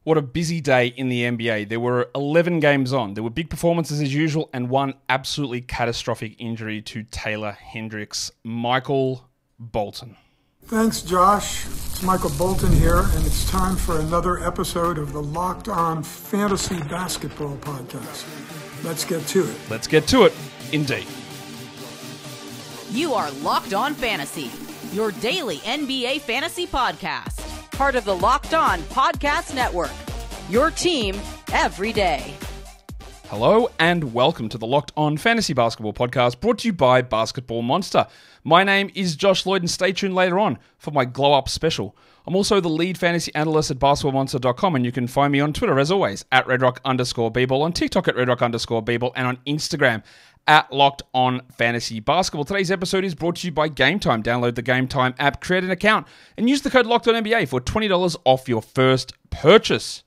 What a busy day in the NBA. There were 11 games on. There were big performances as usual and one absolutely catastrophic injury to Taylor Hendricks. Michael Bolton. Thanks, Josh. It's Michael Bolton here, and it's time for another episode of the Locked On Fantasy Basketball Podcast. Let's get to it. Let's get to it, indeed. You are Locked On Fantasy, your daily NBA fantasy podcast. Part of the Locked On Podcast Network, your team every day. Hello and welcome to the Locked On Fantasy Basketball Podcast, brought to you by Basketball Monster. My name is Josh Lloyd, and stay tuned later on for my Glow Up special. I'm also the lead fantasy analyst at basketballmonster.com, and you can find me on Twitter, as always, at redrock_bball, on TikTok at redrock_bball, and on Instagram at Locked On Fantasy Basketball. Today's episode is brought to you by Game Time. Download the Game Time app, create an account, and use the code LOCKEDONNBA for $20 off your first purchase.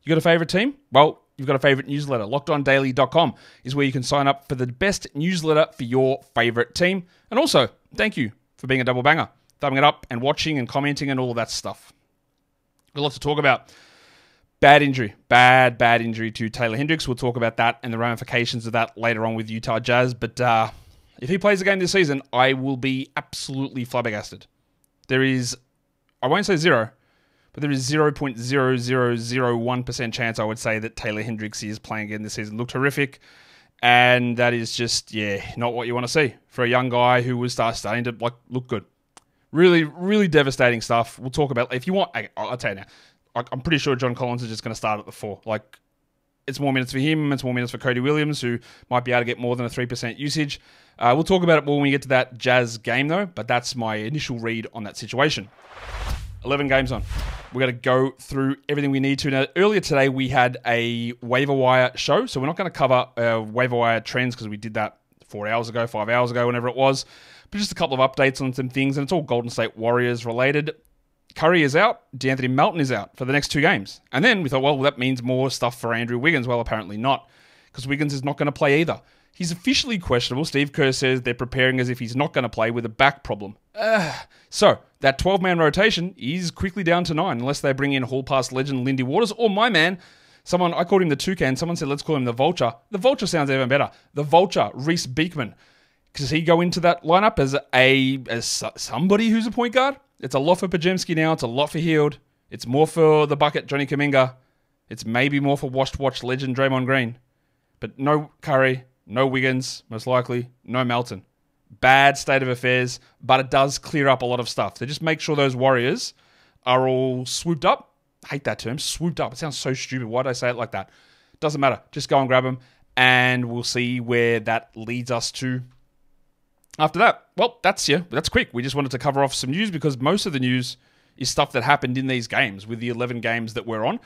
You got a favorite team? Well, you've got a favorite newsletter. LockedOnDaily.com is where you can sign up for the best newsletter for your favorite team. And also, thank you for being a double banger, thumbing it up and watching and commenting and all of that stuff. Got a lot to talk about. Bad injury to Taylor Hendricks. We'll talk about that and the ramifications of that later on with Utah Jazz. But if he plays a game this season, I will be absolutely flabbergasted. There is, I won't say zero, but there is 0.0001% chance, I would say, that Taylor Hendricks is playing again this season. Looked horrific. And that is just, not what you want to see for a young guy who was starting to look good. Really, really devastating stuff. We'll talk about, if you want, I'll tell you now. I'm pretty sure John Collins is just going to start at the 4. It's more minutes for him. It's more minutes for Cody Williams, who might be able to get more than a 3% usage. We'll talk about it more when we get to that Jazz game, though. But that's my initial read on that situation. 11 games on. We're going to go through everything we need to. Now, earlier today, we had a waiver wire show. So we're not going to cover waiver wire trends because we did that 4 hours ago, 5 hours ago, whenever it was. But just a couple of updates on some things. And it's all Golden State Warriors related. Curry is out. DeAnthony Melton is out for the next 2 games. And then we thought, well, that means more stuff for Andrew Wiggins. Well, apparently not, because Wiggins is not going to play either. He's officially questionable. Steve Kerr says they're preparing as if he's not going to play with a back problem. So that 12-man rotation is quickly down to 9, unless they bring in Hall Pass legend Lindy Waters, or my man, someone, I called him the Toucan. Someone said, let's call him the Vulture. The Vulture sounds even better. The Vulture, Reese Beekman. Does he go into that lineup as somebody who's a point guard? It's a lot for Pajemski now. It's a lot for Hield. It's more for the bucket, Johnny Kuminga. It's maybe more for washed watch legend Draymond Green. But no Curry, no Wiggins, most likely, no Melton. Bad state of affairs, but it does clear up a lot of stuff. So just make sure those Warriors are all swooped up. I hate that term, swooped up. It sounds so stupid. Why did I say it like that? Doesn't matter. Just go and grab them, and we'll see where that leads us to. After that, well, that's quick. We just wanted to cover off some news because most of the news is stuff that happened in these games with the 11 games that we're on.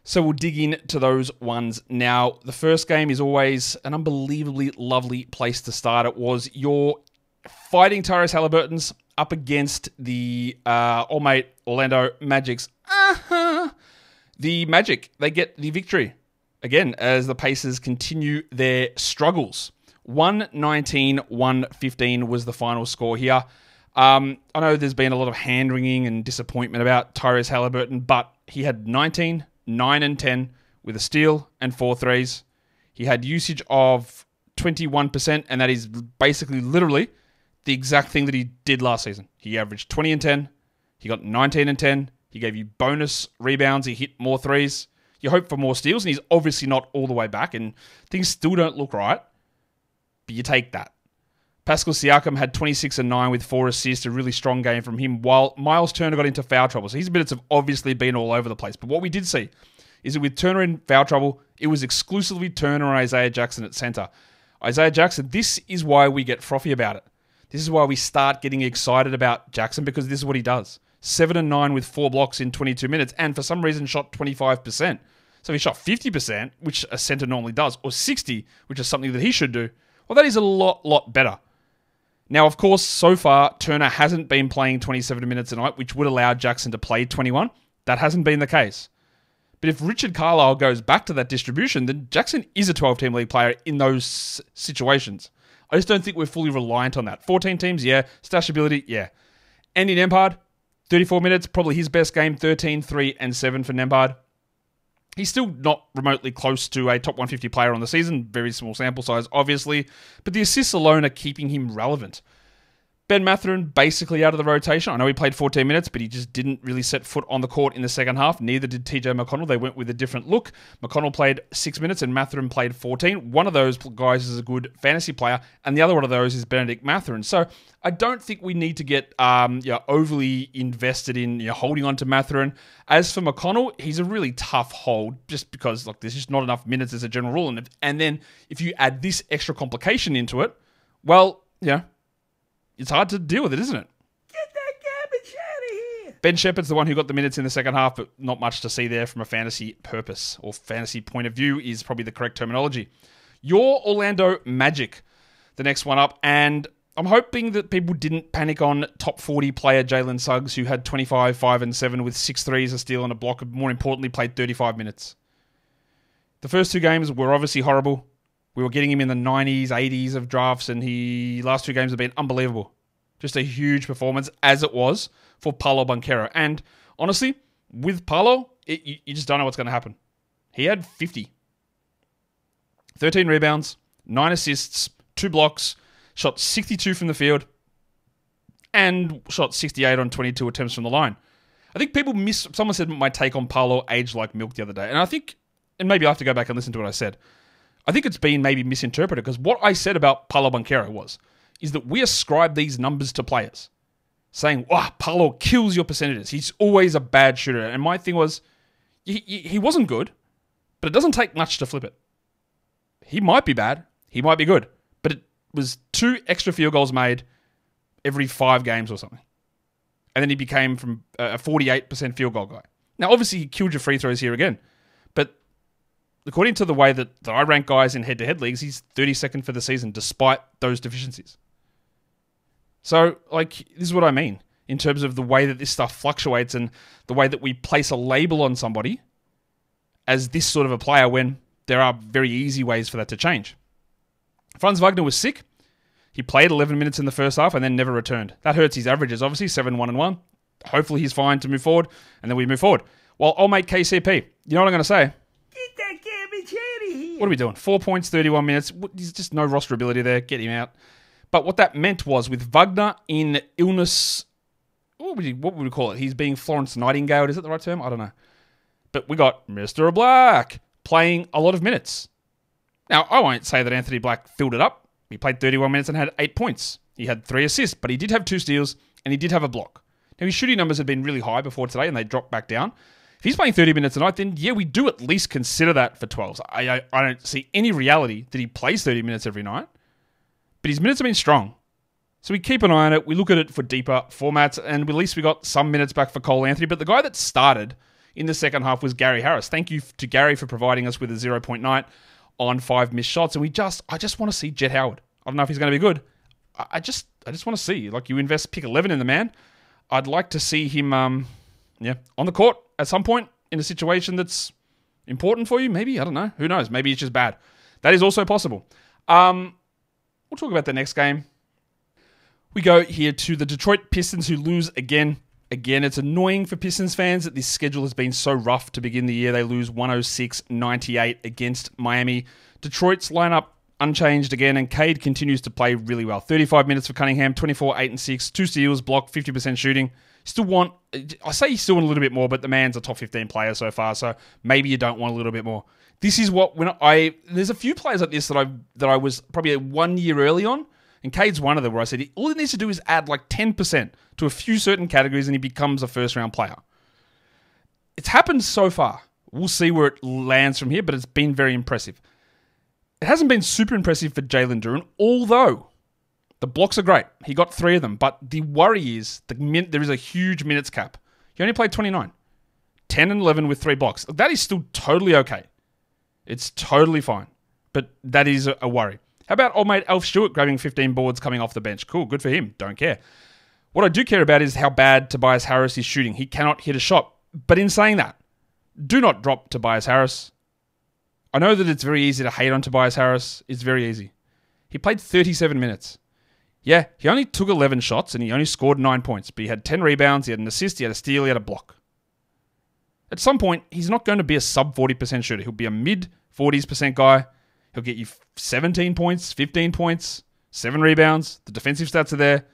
So we'll dig into those ones now. The first game is always an unbelievably lovely place to start. It was your fighting Tyrese Halliburton's up against the old mate Orlando Magic's. The Magic, they get the victory again as the Pacers continue their struggles. 119-115 was the final score here. I know there's been a lot of hand-wringing and disappointment about Tyrese Halliburton, but he had 19, 9 and 10 with a steal and 4 threes. He had usage of 21%, and that is basically literally the exact thing that he did last season. He averaged 20 and 10. He got 19 and 10. He gave you bonus rebounds. He hit more threes. You hope for more steals, and he's obviously not all the way back, and things still don't look right. But you take that. Pascal Siakam had 26 and 9 with 4 assists, a really strong game from him, while Miles Turner got into foul trouble. So his minutes have obviously been all over the place. But what we did see is that with Turner in foul trouble, it was exclusively Turner and Isaiah Jackson at center. Isaiah Jackson, this is why we get frothy about it. This is why we start getting excited about Jackson, because this is what he does. 7 and 9 with 4 blocks in 22 minutes, and for some reason shot 25%. So he shot 50%, which a center normally does, or 60%, which is something that he should do. Well, that is a lot better. Now, of course, so far, Turner hasn't been playing 27 minutes a night, which would allow Jackson to play 21. That hasn't been the case. But if Richard Carlisle goes back to that distribution, then Jackson is a 12-team league player in those situations. I just don't think we're fully reliant on that. 14 teams, yeah. Stashability, yeah. Andy Nembhard, 34 minutes, probably his best game, 13, 3, and 7 for Nembhard. He's still not remotely close to a top 150 player on the season. Very small sample size, obviously. But the assists alone are keeping him relevant. Ben Mathurin basically out of the rotation. I know he played 14 minutes, but he just didn't really set foot on the court in the second half. Neither did TJ McConnell. They went with a different look. McConnell played 6 minutes and Mathurin played 14. One of those guys is a good fantasy player, and the other one of those is Benedict Mathurin. So I don't think we need to get overly invested in holding on to Mathurin. As for McConnell, he's a really tough hold just because there's just not enough minutes as a general rule. And then if you add this extra complication into it, well, it's hard to deal with it, isn't it? Get that garbage out of here. Ben Shepherd's the one who got the minutes in the second half, but not much to see there from a fantasy purpose or fantasy point of view is probably the correct terminology. Your Orlando Magic, the next one up, and I'm hoping that people didn't panic on top 40 player Jalen Suggs, who had 25, 5, and 7 with 6 threes, a steal, and a block, and more importantly, played 35 minutes. The first 2 games were obviously horrible. We were getting him in the 90s, 80s of drafts, and last 2 games have been unbelievable. Just a huge performance, as it was for Paolo Banchero. And honestly, with Paolo, you just don't know what's going to happen. He had 50. 13 rebounds, 9 assists, 2 blocks, shot 62 from the field, and shot 68 on 22 attempts from the line. I think people someone said my take on Paolo aged like milk the other day. And maybe I have to go back and listen to what I said. I think it's been maybe misinterpreted because what I said about Paolo Banchero is that we ascribe these numbers to players, saying, Paolo kills your percentages. He's always a bad shooter. And my thing was, he wasn't good, but it doesn't take much to flip it. He might be bad. He might be good. But it was 2 extra field goals made every 5 games or something. And then he became from a 48% field goal guy. Now, obviously, he killed your free throws here again. But according to the way that I rank guys in head-to-head leagues, he's 32nd for the season despite those deficiencies. So, this is what I mean in terms of the way that this stuff fluctuates and the way that we place a label on somebody as this sort of a player when there are very easy ways for that to change. Franz Wagner was sick. He played 11 minutes in the first half and then never returned. That hurts his averages, obviously, 7-1-1. Hopefully he's fine to move forward, and then we move forward. Well, old mate KCP, you know what I'm going to say? Get that garbage out of here. What are we doing? 4 points, 31 minutes. There's just no roster ability there. Get him out. But what that meant was with Wagner in illness, what would we call it? He's being Florence Nightingale. Is that the right term? I don't know. But we got Mr. Black playing a lot of minutes. Now, I won't say that Anthony Black filled it up. He played 31 minutes and had 8 points. He had 3 assists, but he did have 2 steals and he did have a block. Now, his shooting numbers had been really high before today and they dropped back down. If he's playing 30 minutes a night, then we do at least consider that for 12s. I don't see any reality that he plays 30 minutes every night. But his minutes have been strong. So we keep an eye on it. We look at it for deeper formats. And at least we got some minutes back for Cole Anthony. But the guy that started in the second half was Gary Harris. Thank you to Gary for providing us with a 0-point night on 5 missed shots. And I just want to see Jet Howard. I don't know if he's going to be good. I just want to see. You invest pick 11 in the man. I'd like to see him on the court at some point in a situation that's important for you. Maybe. I don't know. Who knows? Maybe it's just bad. That is also possible. We'll talk about the next game. We go here to the Detroit Pistons who lose again. Again, it's annoying for Pistons fans that this schedule has been so rough to begin the year. They lose 106-98 against Miami. Detroit's lineup unchanged again, and Cade continues to play really well. 35 minutes for Cunningham, 24, 8, and 6, 2 steals, block, 50% shooting. I still want a little bit more, but the man's a top 15 player so far, so maybe you don't want a little bit more. This is what there's a few players like this that I was probably 1 year early on, and Cade's one of them where I said all he needs to do is add 10% to a few certain categories and he becomes a first round player. It's happened so far. We'll see where it lands from here, but it's been very impressive. It hasn't been super impressive for Jalen Duren, although the blocks are great. He got 3 of them, but the worry is there is a huge minutes cap. He only played 29. 10 and 11 with 3 blocks. That is still totally okay. It's totally fine. But that is a worry. How about old mate Alf Stewart grabbing 15 boards coming off the bench? Cool, good for him. Don't care. What I do care about is how bad Tobias Harris is shooting. He cannot hit a shot. But in saying that, do not drop Tobias Harris. I know that it's very easy to hate on Tobias Harris. It's very easy. He played 37 minutes. Yeah, he only took 11 shots and he only scored 9 points. But he had 10 rebounds, he had an assist, he had a steal, he had a block. At some point, he's not going to be a sub 40% shooter. He'll be a mid 40% guy. He'll get you 17 points, 15 points, 7 rebounds. The defensive stats are there.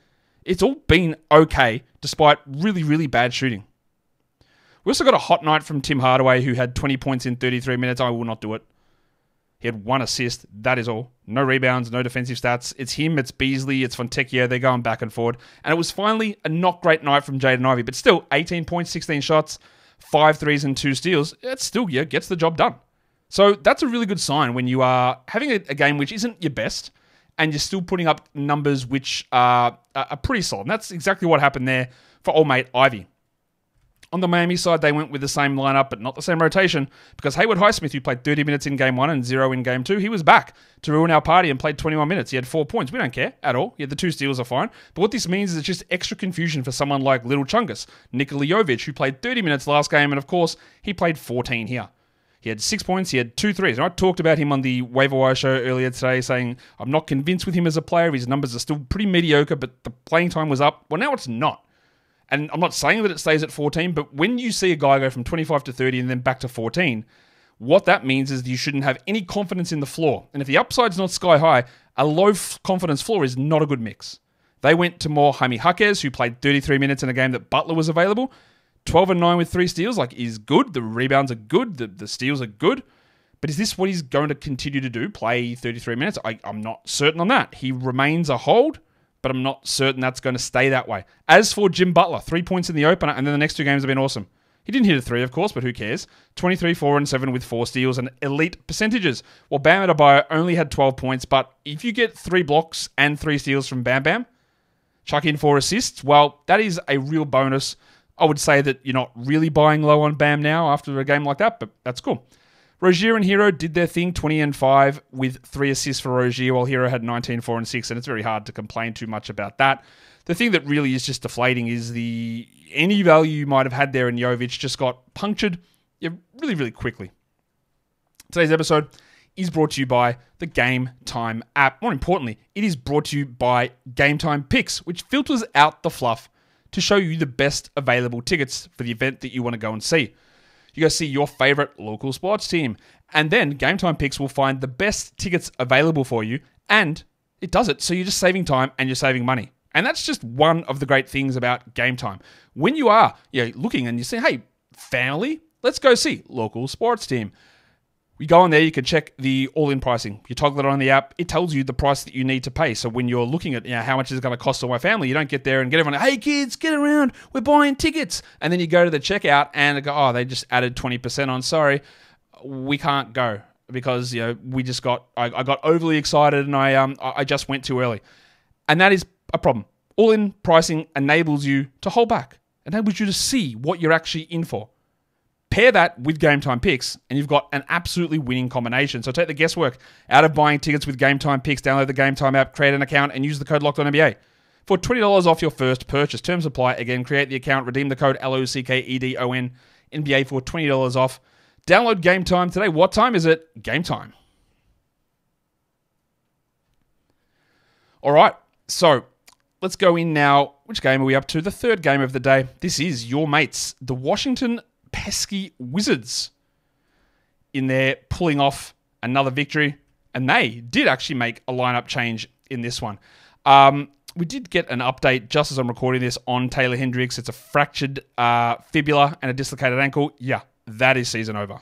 It's all been okay, despite really, really bad shooting. We also got a hot night from Tim Hardaway, who had 20 points in 33 minutes. I will not do it. He had 1 assist. That is all. No rebounds, no defensive stats. It's him, it's Beasley, it's Fontecchio. They're going back and forward. And it was finally a not great night from Jaden Ivey. But still, 18 points, 16 shots, 5 threes and 2 steals. It still gets the job done. So that's a really good sign when you are having a game which isn't your best and you're still putting up numbers which are pretty solid. And that's exactly what happened there for old mate Ivey. On the Miami side, they went with the same lineup, but not the same rotation, because Haywood Highsmith, who played 30 minutes in Game 1 and 0 in Game 2, he was back to ruin our party and played 21 minutes. He had 4 points. We don't care at all. Yeah, the 2 steals are fine. But what this means is it's just extra confusion for someone like Little Chungus, Nikola Jovic, who played 30 minutes last game, and of course, he played 14 here. He had 6 points, he had 2 threes. And I talked about him on the Waiver Wire show earlier today, saying I'm not convinced with him as a player. His numbers are still pretty mediocre, but the playing time was up. Well, now it's not. And I'm not saying that it stays at 14, but when you see a guy go from 25 to 30 and then back to 14, what that means is that you shouldn't have any confidence in the floor. And if the upside's not sky high, a low confidence floor is not a good mix. They went to more Jaime Jaquez, who played 33 minutes in a game that Butler was available. 12 and 9 with 3 steals, is good. The rebounds are good. The steals are good. But is this what he's going to continue to do? Play 33 minutes? I'm not certain on that. He remains a hold, but I'm not certain that's going to stay that way. As for Jim Butler, 3 points in the opener, and then the next 2 games have been awesome. He didn't hit a 3, of course, but who cares? 23, 4, and 7 with 4 steals and elite percentages. Well, Bam Adebayo only had 12 points, but if you get 3 blocks and 3 steals from Bam Bam, chuck in 4 assists, well, that is a real bonus. I would say that you're not really buying low on Bam now after a game like that, but that's cool. Rozier and Hero did their thing, 20 and 5 with 3 assists for Rozier, while Hero had 19, 4, and 6, and it's very hard to complain too much about that. The thing that really is just deflating is any value you might have had there in Jovic just got punctured really, really quickly. Today's episode is brought to you by the Game Time app. More importantly, it is brought to you by Game Time Picks, which filters out the fluff to show you the best available tickets for the event that you want to go and see. You go see your favorite local sports team, and then Game Time Picks will find the best tickets available for you, and it does it so you're just saving time and you're saving money. And that's just one of the great things about Game Time. When you are looking and you say, hey, family, let's go see local sports team. You go on there, you can check the all-in pricing. You toggle it on the app, it tells you the price that you need to pay. So when you're looking at how much is it going to cost to my family, you don't get there and get everyone, hey kids, get around, we're buying tickets. And then you go to the checkout and go, oh, they just added 20% on. Sorry, we can't go because I got overly excited and I just went too early. And that is a problem. All-in pricing enables you to hold back, enables you to see what you're actually in for. Pair that with Game Time Picks, and you've got an absolutely winning combination. So take the guesswork out of buying tickets with Game Time Picks. Download the Game Time app, create an account, and use the code LOCKEDONNBA. For $20 off your first purchase. Terms apply. Again, create the account, redeem the code LOCKEDON NBA for $20 off. Download Game Time today. What time is it? Game time. All right, so let's go in now. Which game are we up to? The third game of the day. This is your mates, the Washington pesky Wizards, in there pulling off another victory, and they did actually make a lineup change in this one. We did get an update just as I'm recording this on Taylor Hendricks. It's a fractured fibula and a dislocated ankle. Yeah, that is season over.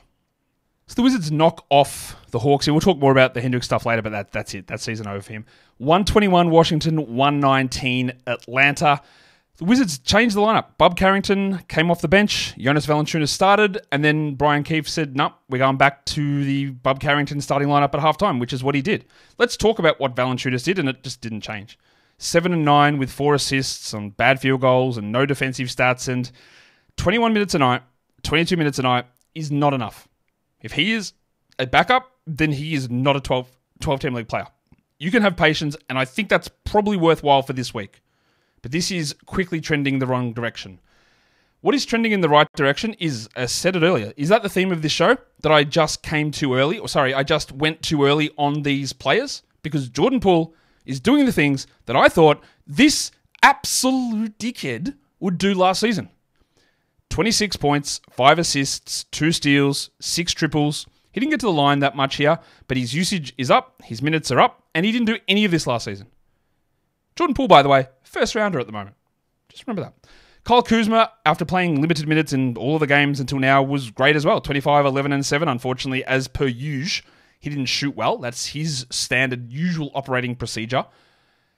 So the Wizards knock off the Hawks. We'll talk more about the Hendricks stuff later, but that's it. That's season over for him. 121 Washington, 119 Atlanta. The Wizards changed the lineup. Bob Carrington came off the bench. Jonas Valanciunas started. And then Brian Keefe said, no, we're going back to the Bob Carrington starting lineup at halftime, which is what he did. Let's talk about what Valanciunas did, and it just didn't change. 7 and 9 with 4 assists on bad field goals and no defensive stats. And 21 minutes a night, 22 minutes a night is not enough. If he is a backup, then he is not a 12-team league player. You can have patience, and I think that's probably worthwhile for this week. But this is quickly trending the wrong direction. What is trending in the right direction is, as I said it earlier, is that the theme of this show? That I just came too early? I just went too early on these players? Because Jordan Poole is doing the things that I thought this absolute dickhead would do last season. 26 points, 5 assists, 2 steals, 6 triples. He didn't get to the line that much here, but his usage is up, his minutes are up, and he didn't do any of this last season. Jordan Poole, by the way, first rounder at the moment. Just remember that. Kyle Kuzma, after playing limited minutes in all of the games until now, was great as well. 25, 11, and 7. Unfortunately, as per usual, he didn't shoot well. That's his standard, usual operating procedure.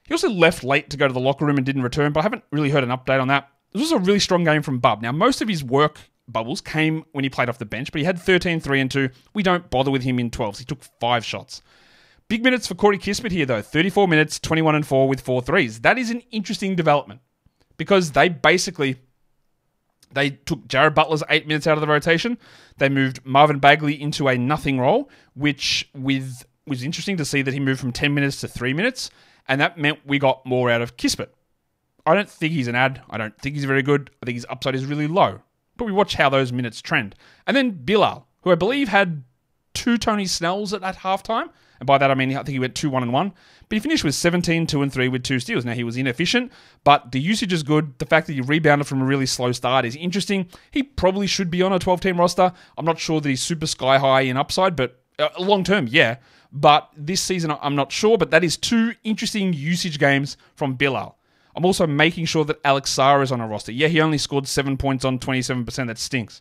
He also left late to go to the locker room and didn't return, but I haven't really heard an update on that. This was a really strong game from Bub. Now, most of his work bubbles came when he played off the bench, but he had 13, 3, and 2. We don't bother with him in 12s. He took 5 shots. Big minutes for Corey Kispert here, though. 34 minutes, 21 and 4 with 4 threes. That is an interesting development because they took Jared Butler's 8 minutes out of the rotation. They moved Marvin Bagley into a nothing role, which was interesting to see that he moved from 10 minutes to 3 minutes, and that meant we got more out of Kispert. I don't think he's an ad. I don't think he's very good. I think his upside is really low. But we watch how those minutes trend. And then Bilal, who I believe had 2 Tony Snells at halftime. And by that I mean I think he went 2, 1, and 1. But he finished with 17, 2, and 3 with 2 steals. Now he was inefficient, but the usage is good. The fact that he rebounded from a really slow start is interesting. He probably should be on a 12-team roster. I'm not sure that he's super sky high in upside, but long term, yeah. But this season I'm not sure. But that is 2 interesting usage games from Bilal. I'm also making sure that Alex Sarr is on a roster. Yeah, he only scored 7 points on 27%. That stinks.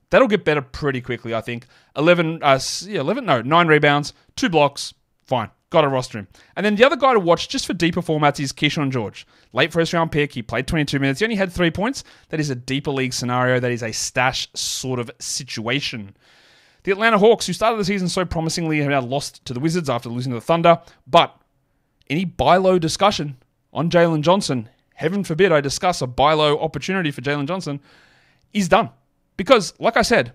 That'll get better pretty quickly, I think. 9 rebounds, 2 blocks, fine. Got to roster him. And then the other guy to watch just for deeper formats is Keyshawn George. Late first round pick. He played 22 minutes. He only had 3 points. That is a deeper league scenario. That is a stash sort of situation. The Atlanta Hawks, who started the season so promisingly, have now lost to the Wizards after losing to the Thunder. But any buy low discussion on Jalen Johnson, heaven forbid I discuss a buy low opportunity for Jalen Johnson, is done. Because, like I said,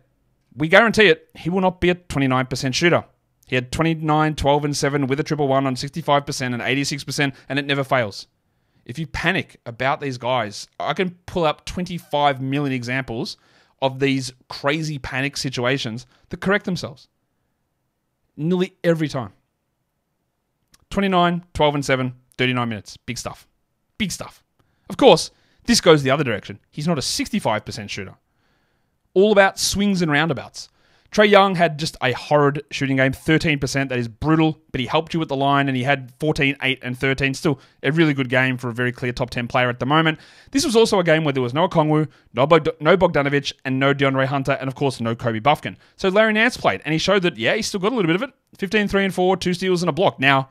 we guarantee it, he will not be a 29% shooter. He had 29, 12, and 7 with a 111 on 65% and 86%, and it never fails. If you panic about these guys, I can pull up 25 million examples of these crazy panic situations that correct themselves. Nearly every time. 29, 12, and 7, 39 minutes. Big stuff. Big stuff. Of course, this goes the other direction. He's not a 65% shooter. All about swings and roundabouts. Trae Young had just a horrid shooting game, 13%. That is brutal, but he helped you at the line, and he had 14, 8, and 13. Still a really good game for a very clear top 10 player at the moment. This was also a game where there was no Okongwu, no Bogdanovic, and no DeAndre Hunter, and of course no Kobe Buffkin. So Larry Nance played, and he showed that, yeah, he still got a little bit of it. 15, 3, and 4, 2 steals and a block. Now,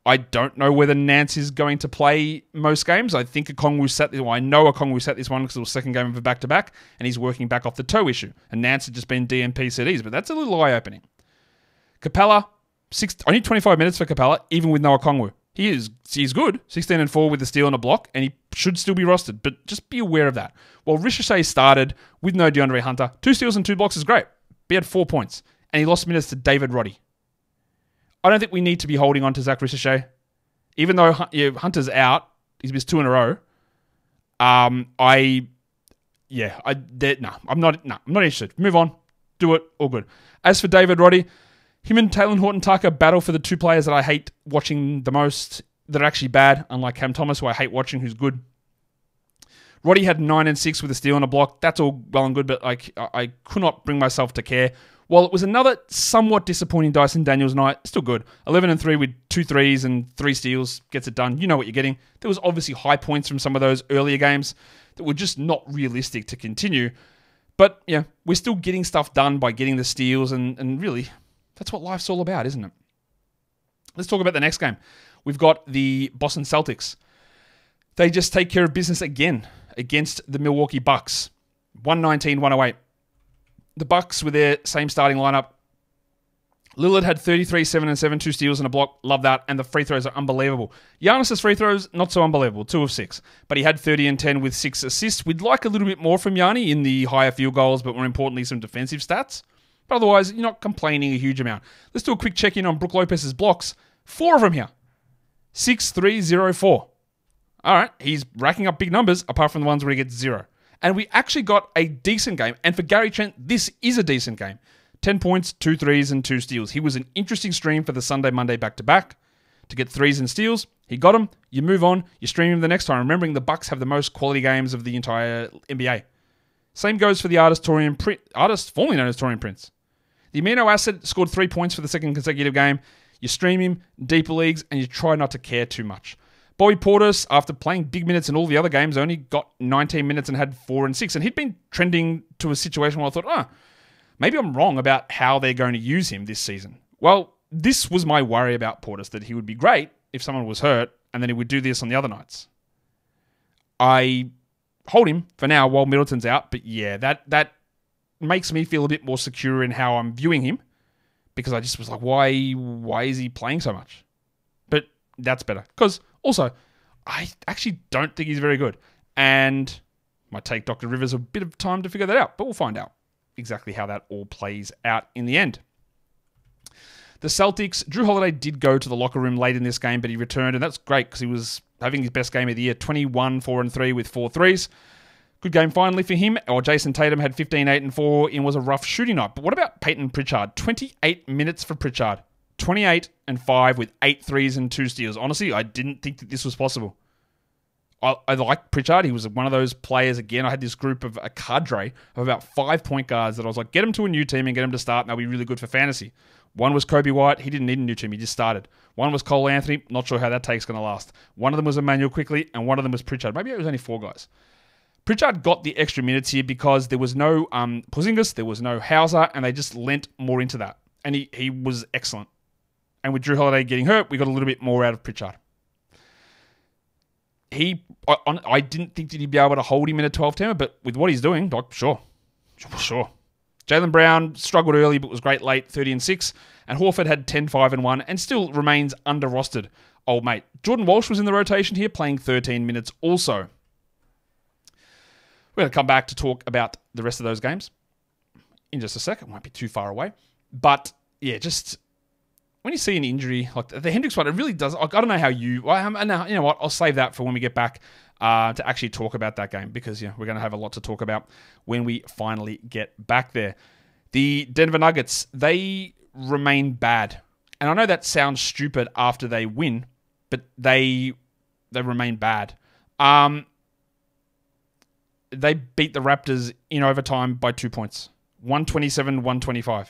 I don't know whether Nance is going to play most games. I think Okongwu sat this one. I know Okongwu sat this one because it was second game of a back-to-back, and he's working back off the toe issue. And Nance had just been DNP CDs, but that's a little eye-opening. Capella, only 25 minutes for Capella, even with no Okongwu. He's good, 16 and 4 with a steal and a block, and he should still be rostered, but just be aware of that. While Ricochet started with no DeAndre Hunter, 2 steals and 2 blocks is great. But he had 4 points, and he lost minutes to David Roddy. I don't think we need to be holding on to Zach Ricochet. Even though Hunter's out, he's missed 2 in a row. I'm not interested. Move on. Do it. All good. As for David Roddy, him and Taylor Horton-Tucker battle for the 2 players that I hate watching the most, that are actually bad, unlike Cam Thomas, who I hate watching, who's good. Roddy had 9 and 6 with a steal and a block. That's all well and good, but I could not bring myself to care. While it was another somewhat disappointing Dyson Daniels night, still good. 11 and 3 with 2 threes and 3 steals, gets it done. You know what you're getting. There was obviously high points from some of those earlier games that were just not realistic to continue. But yeah, we're still getting stuff done by getting the steals, and really, that's what life's all about, isn't it? Let's talk about the next game. We've got the Boston Celtics. They just take care of business again against the Milwaukee Bucks. 119-108. The Bucks with their same starting lineup. Lillard had 33, 7 and 7, 2 steals and a block. Love that. And the free throws are unbelievable. Giannis's free throws, not so unbelievable. 2 of 6. But he had 30 and 10 with 6 assists. We'd like a little bit more from Gianni in the higher field goals, but more importantly, some defensive stats. But otherwise, you're not complaining a huge amount. Let's do a quick check-in on Brook Lopez's blocks. 4 of them here. 6, 3, 0, 4. All right, he's racking up big numbers, apart from the ones where he gets 0. And we actually got a decent game. And for Gary Trent, this is a decent game. 10 points, 2 threes, and 2 steals. He was an interesting stream for the Sunday-Monday back-to-back. To get threes and steals, he got them. You move on. You stream him the next time. Remembering the Bucks have the most quality games of the entire NBA. Same goes for the artist formerly known as Torian Prince. The amino acid scored 3 points for the second consecutive game. You stream him, deeper leagues, and you try not to care too much. Bobby Portis, after playing big minutes in all the other games, only got 19 minutes and had 4 and 6. And he'd been trending to a situation where I thought, maybe I'm wrong about how they're going to use him this season. Well, this was my worry about Portis, that he would be great if someone was hurt, and then he would do this on the other nights. I hold him for now while Middleton's out, but yeah, that makes me feel a bit more secure in how I'm viewing him, because I just was like, why is he playing so much? But that's better, because also, I actually don't think he's very good, and might take Dr. Rivers a bit of time to figure that out, but we'll find out exactly how that all plays out in the end. The Celtics, Drew Holiday did go to the locker room late in this game, but he returned, and that's great because he was having his best game of the year, 21, 4 and 3 with 4 threes. Good game finally for him. Or Jason Tatum had 15, 8 and 4 in was a rough shooting night. But what about Payton Pritchard? 28 minutes for Pritchard. 28 and 5 with 8 threes and 2 steals. Honestly, I didn't think that this was possible. I like Pritchard. He was one of those players, again, I had this group of a cadre of about 5 point guards that I was like, get him to a new team and get him to start and they'll be really good for fantasy. One was Kobe White. He didn't need a new team. He just started. One was Cole Anthony. Not sure how that take's going to last. One of them was Emmanuel Quickly, and one of them was Pritchard. Maybe it was only 4 guys. Pritchard got the extra minutes here because there was no Porzingis, there was no Hauser, and they just lent more into that. And he was excellent. And with Drew Holiday getting hurt, we got a little bit more out of Pritchard. I didn't think that he'd be able to hold him in a 12-temper, but with what he's doing, sure. Jalen Brown struggled early, but was great late, 30 and 6. And Horford had 10, 5 and 1, and still remains under-rostered. Old mate. Jordan Walsh was in the rotation here, playing 13 minutes also. We're going to come back to talk about the rest of those games in just a second. Won't be too far away. But, yeah, just when you see an injury, like the Hendricks one, it really does. I don't know how you know what? I'll save that for when we get back to actually talk about that game, because we're going to have a lot to talk about when we finally get back there. The Denver Nuggets, they remain bad. And I know that sounds stupid after they win, but they remain bad. They beat the Raptors in overtime by 2 points. 127-125.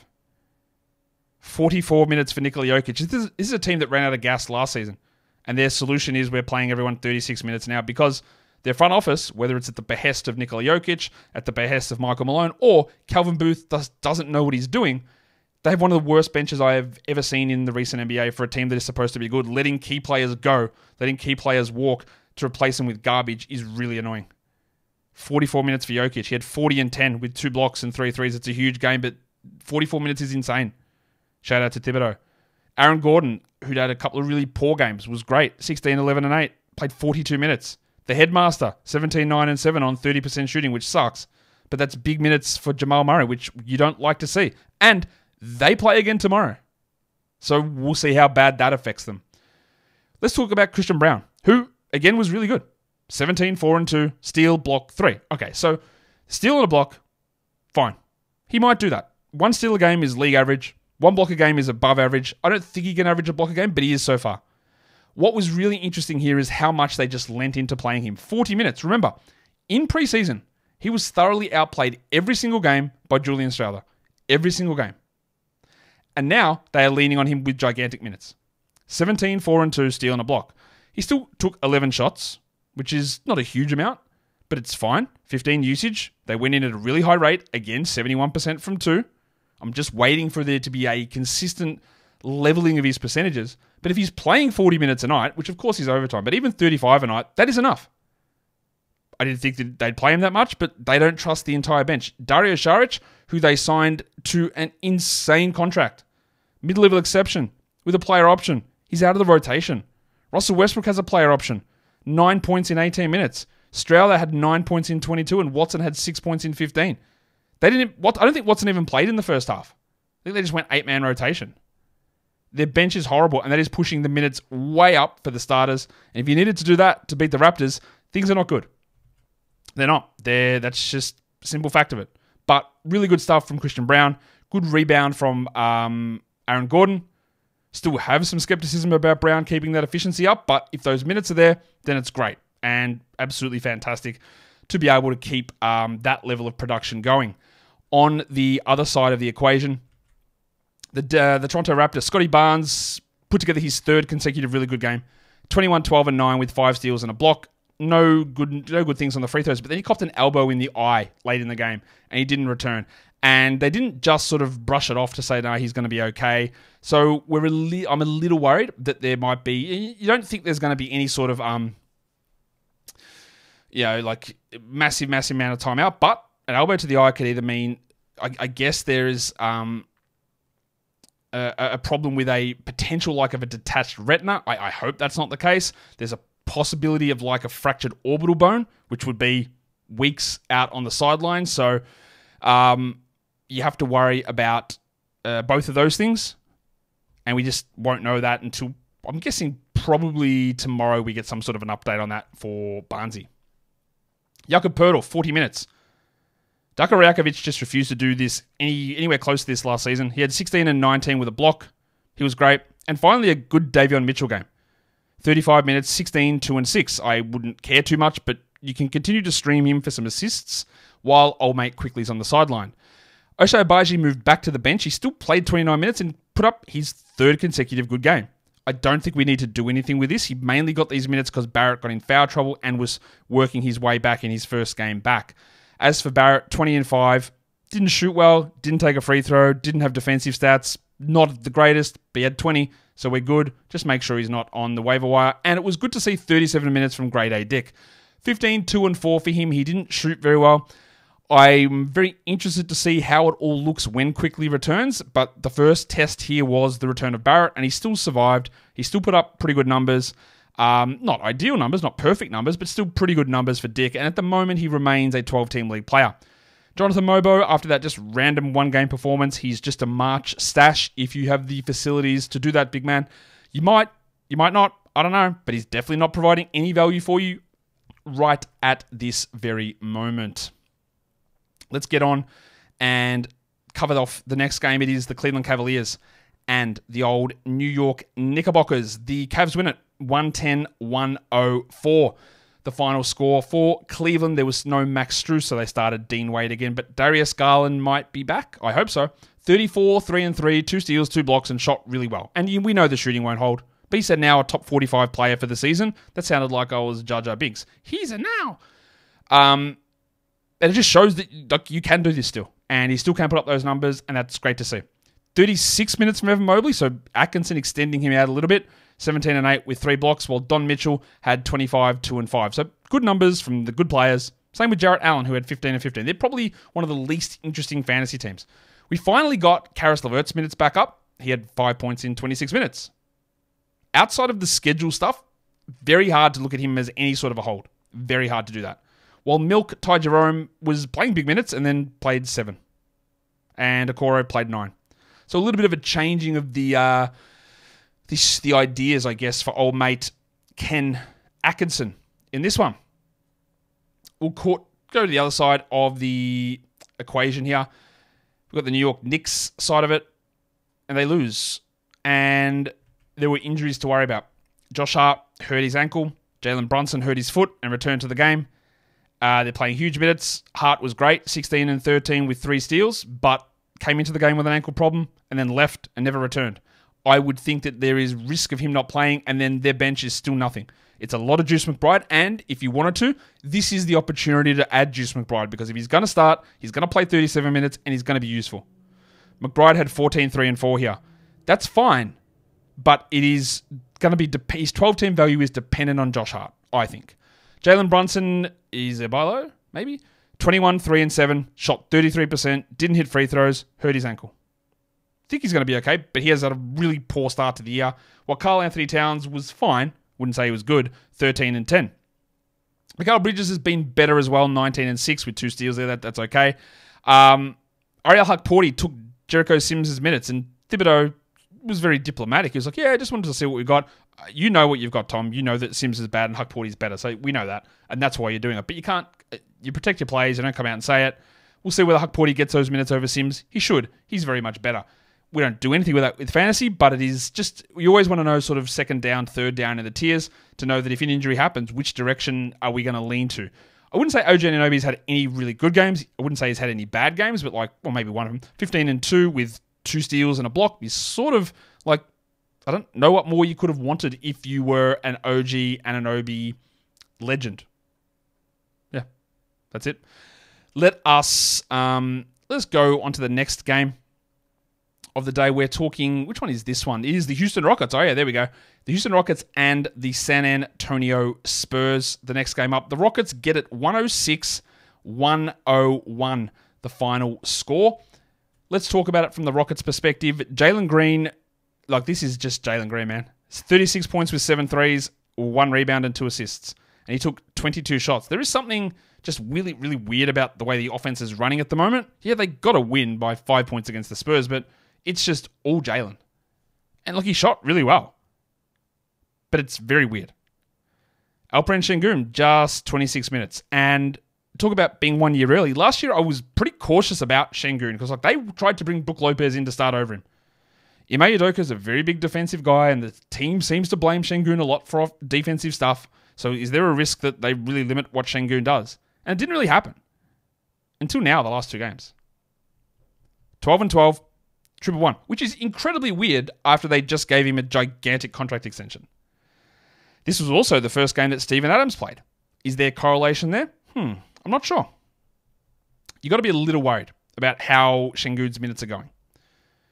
44 minutes for Nikola Jokic. This is a team that ran out of gas last season. And their solution is we're playing everyone 36 minutes now, because their front office, whether it's at the behest of Nikola Jokic, at the behest of Michael Malone, or Calvin Booth doesn't know what he's doing, they have one of the worst benches I have ever seen in the recent NBA for a team that is supposed to be good. Letting key players go, letting key players walk to replace them with garbage is really annoying. 44 minutes for Jokic. He had 40 and 10 with 2 blocks and 3 threes. It's a huge game, but 44 minutes is insane. Shout out to Thibodeau. Aaron Gordon, who'd had a couple of really poor games, was great. 16, 11 and 8. Played 42 minutes. The headmaster, 17, 9 and 7 on 30% shooting, which sucks. But that's big minutes for Jamal Murray, which you don't like to see. And they play again tomorrow. So we'll see how bad that affects them. Let's talk about Christian Brown, who, again, was really good. 17, 4 and 2, steal, block, 3. Okay, so steal and a block, fine. He might do that. 1 steal a game is league average. 1 block a game is above average. I don't think he can average a block a game, but he is so far. What was really interesting here is how much they just lent into playing him. 40 minutes. Remember, in preseason, he was thoroughly outplayed every single game by Julian Strawther. Every single game. And now they are leaning on him with gigantic minutes. 17, 4 and 2, steal and a block. He still took 11 shots, which is not a huge amount, but it's fine. 15 usage. They went in at a really high rate. Again, 71% from 2. I'm just waiting for there to be a consistent leveling of his percentages. But if he's playing 40 minutes a night, which of course is overtime, but even 35 a night, that is enough. I didn't think that they'd play him that much, but they don't trust the entire bench. Dario Saric, who they signed to an insane contract. Mid-level exception with a player option. He's out of the rotation. Russell Westbrook has a player option. 9 points in 18 minutes. Strawther had 9 points in 22, and Watson had 6 points in 15. I don't think Watson even played in the first half. I think they just went 8-man rotation. Their bench is horrible, and that is pushing the minutes way up for the starters. And if you needed to do that to beat the Raptors, things are not good. They're not. That's just a simple fact of it. But really good stuff from Christian Brown. Good rebound from Aaron Gordon. Still have some skepticism about Brown keeping that efficiency up, but if those minutes are there, then it's great and absolutely fantastic to be able to keep that level of production going. On the other side of the equation, the Toronto Raptors, Scotty Barnes put together his third consecutive really good game. 21, 12, and 9 with 5 steals and a block. No good things on the free throws, but then he copped an elbow in the eye late in the game, and he didn't return. And they didn't just sort of brush it off to say, no, he's going to be okay. So I'm a little worried that there might be... You don't think there's going to be any sort of, like massive amount of time out, but an elbow to the eye could either mean, I guess there is a problem with a potential like of a detached retina. I hope that's not the case. There's a possibility of like a fractured orbital bone, which would be weeks out on the sideline. So you have to worry about both of those things, and we just won't know that until, I'm guessing, probably tomorrow we get some sort of an update on that for Barnesy. Jakob Poeltl, 40 minutes. Darko Rajakovic just refused to do this anywhere close to this last season. He had 16 and 19 with a block. He was great. And finally, a good Davion Mitchell game. 35 minutes, 16, 2 and 6. I wouldn't care too much, but you can continue to stream him for some assists while old mate Quickly's on the sideline. Ochai Agbaji moved back to the bench. He still played 29 minutes and put up his third consecutive good game. I don't think we need to do anything with this. He mainly got these minutes because Barrett got in foul trouble and was working his way back in his first game back. As for Barrett, 20 and 5, didn't shoot well, didn't take a free throw, didn't have defensive stats, not the greatest, but he had 20, so we're good. Just make sure he's not on the waiver wire. And it was good to see 37 minutes from grade A Dick. 15, 2 and 4 for him. He didn't shoot very well. I'm very interested to see how it all looks when Quickly returns, but the first test here was the return of Barrett, and he still survived. He still put up pretty good numbers. Not ideal numbers, not perfect numbers, but still pretty good numbers for Dick, and at the moment he remains a 12-team league player. Jonathan Mobo, after that just random one-game performance, he's just a March stash. If you have the facilities to do that, big man, you might not, I don't know, but he's definitely not providing any value for you right at this very moment. Let's get on and cover off the next game. It is the Cleveland Cavaliers and the old New York Knickerbockers. The Cavs win it 110-104. The final score for Cleveland. There was no Max Strus, so they started Dean Wade again, but Darius Garland might be back. I hope so. 34, 3 and 3, 2 steals, 2 blocks, and shot really well. And we know the shooting won't hold. But he said now a top 45 player for the season. That sounded like I was Jar Jar Binks. He's a now. And it just shows that you can do this still. And he still can put up those numbers, and that's great to see. 36 minutes from Evan Mobley, so Atkinson extending him out a little bit. 17 and 8 with 3 blocks, while Don Mitchell had 25, 2 and 5. So good numbers from the good players. Same with Jarrett Allen, who had 15 and 15. They're probably one of the least interesting fantasy teams. We finally got Karis LeVert's minutes back up. He had 5 points in 26 minutes. Outside of the schedule stuff, very hard to look at him as any sort of a hold. Very hard to do that. While Milk, Ty Jerome was playing big minutes and then played 7. And Okoro played 9. So a little bit of a changing of the ideas, I guess, for old mate Ken Atkinson in this one. We'll go to the other side of the equation here. We've got the New York Knicks side of it, and they lose. And there were injuries to worry about. Josh Hart hurt his ankle. Jalen Brunson hurt his foot and returned to the game. They're playing huge minutes. Hart was great, 16 and 13 with 3 steals, but came into the game with an ankle problem and then left and never returned. I would think that there is risk of him not playing, and then their bench is still nothing. It's a lot of Juice McBride, and if you wanted to, this is the opportunity to add Juice McBride, because if he's going to start, he's going to play 37 minutes, and he's going to be useful. McBride had 14, 3 and 4 here. That's fine, but it is going to be... His 12-team value is dependent on Josh Hart, I think. Jalen Brunson is a buy low, maybe? 21, 3 and 7, shot 33%, didn't hit free throws, hurt his ankle. I think he's going to be okay, but he has had a really poor start to the year. While Karl Anthony Towns was fine, wouldn't say he was good, 13 and 10. Mikal Bridges has been better as well, 19 and 6 with 2 steals there. That's okay. Ariel Hukporti took Jericho Sims' minutes, and Thibodeau was very diplomatic. He was like, yeah, I just wanted to see what we got. You know what you've got, Tom. You know that Sims is bad and Hukporti is better, so we know that, and that's why you're doing it. But you can't... You protect your players. You don't come out and say it. We'll see whether Hukporti gets those minutes over Sims. He should. He's very much better. We don't do anything with that with fantasy, but it is just, you always want to know sort of second down, third down in the tiers to know that if an injury happens, which direction are we going to lean to? I wouldn't say OG Anunoby's had any really good games. I wouldn't say he's had any bad games, but maybe one of them. 15-2 with 2 steals and a block is sort of like, I don't know what more you could have wanted if you were an OG Anunoby legend. Yeah, that's it. Let's go on to the next game of the day. We're talking, which one is this one? It is the Houston Rockets. Oh yeah, there we go. The Houston Rockets and the San Antonio Spurs. The next game up. The Rockets get it 106-101, the final score. Let's talk about it from the Rockets' perspective. Jalen Green, this is just Jalen Green, man. It's 36 points with 7 threes, 1 rebound and 2 assists. And he took 22 shots. There is something just really, really weird about the way the offense is running at the moment. Yeah, they got to win by 5 points against the Spurs, but it's just all Jalen. And he shot really well. But it's very weird. Alperen Şengün, just 26 minutes. And talk about being 1 year early. Last year, I was pretty cautious about Şengün because they tried to bring Brook Lopez in to start over him. Ime Udoka is a very big defensive guy, and the team seems to blame Şengün a lot for defensive stuff. So is there a risk that they really limit what Şengün does? And it didn't really happen. Until now, the last 2 games. 12-12, 1-1, which is incredibly weird after they just gave him a gigantic contract extension. This was also the first game that Steven Adams played. Is there correlation there? I'm not sure. You got to be a little worried about how Şengün's minutes are going.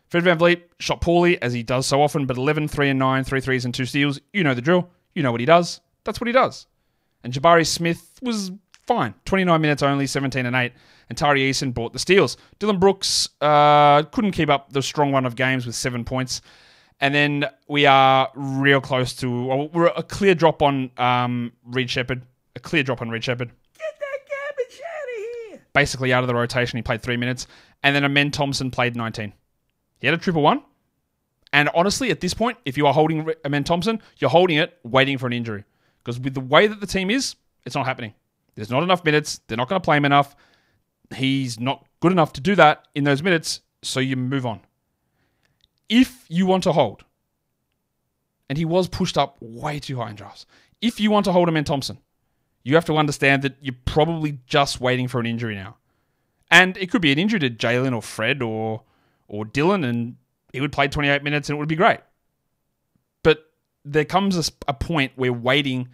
Fred VanVleet shot poorly, as he does so often, but 11, 3 and 9, 3 threes and 2 steals. You know the drill. You know what he does. That's what he does. And Jabari Smith was fine. 29 minutes only, 17 and 8. And Tari Eason brought the steals. Dylan Brooks couldn't keep up the strong run of games with 7 points. And then we are real close to... we're a clear drop on Reed Shepherd. A clear drop on Reed Shepherd. Get that garbage out of here. Basically out of the rotation. He played 3 minutes. And then Amen Thompson played 19. He had a 1-1. And honestly, at this point, if you are holding Amen Thompson, you're holding it waiting for an injury. Because with the way that the team is, it's not happening. There's not enough minutes. They're not going to play him enough. He's not good enough to do that in those minutes, so you move on. If you want to hold, and he was pushed up way too high in drafts, if you want to hold Amen Thompson, you have to understand that you're probably just waiting for an injury now. And it could be an injury to Jalen or Fred or Dylan, and he would play 28 minutes and it would be great. But there comes a point where waiting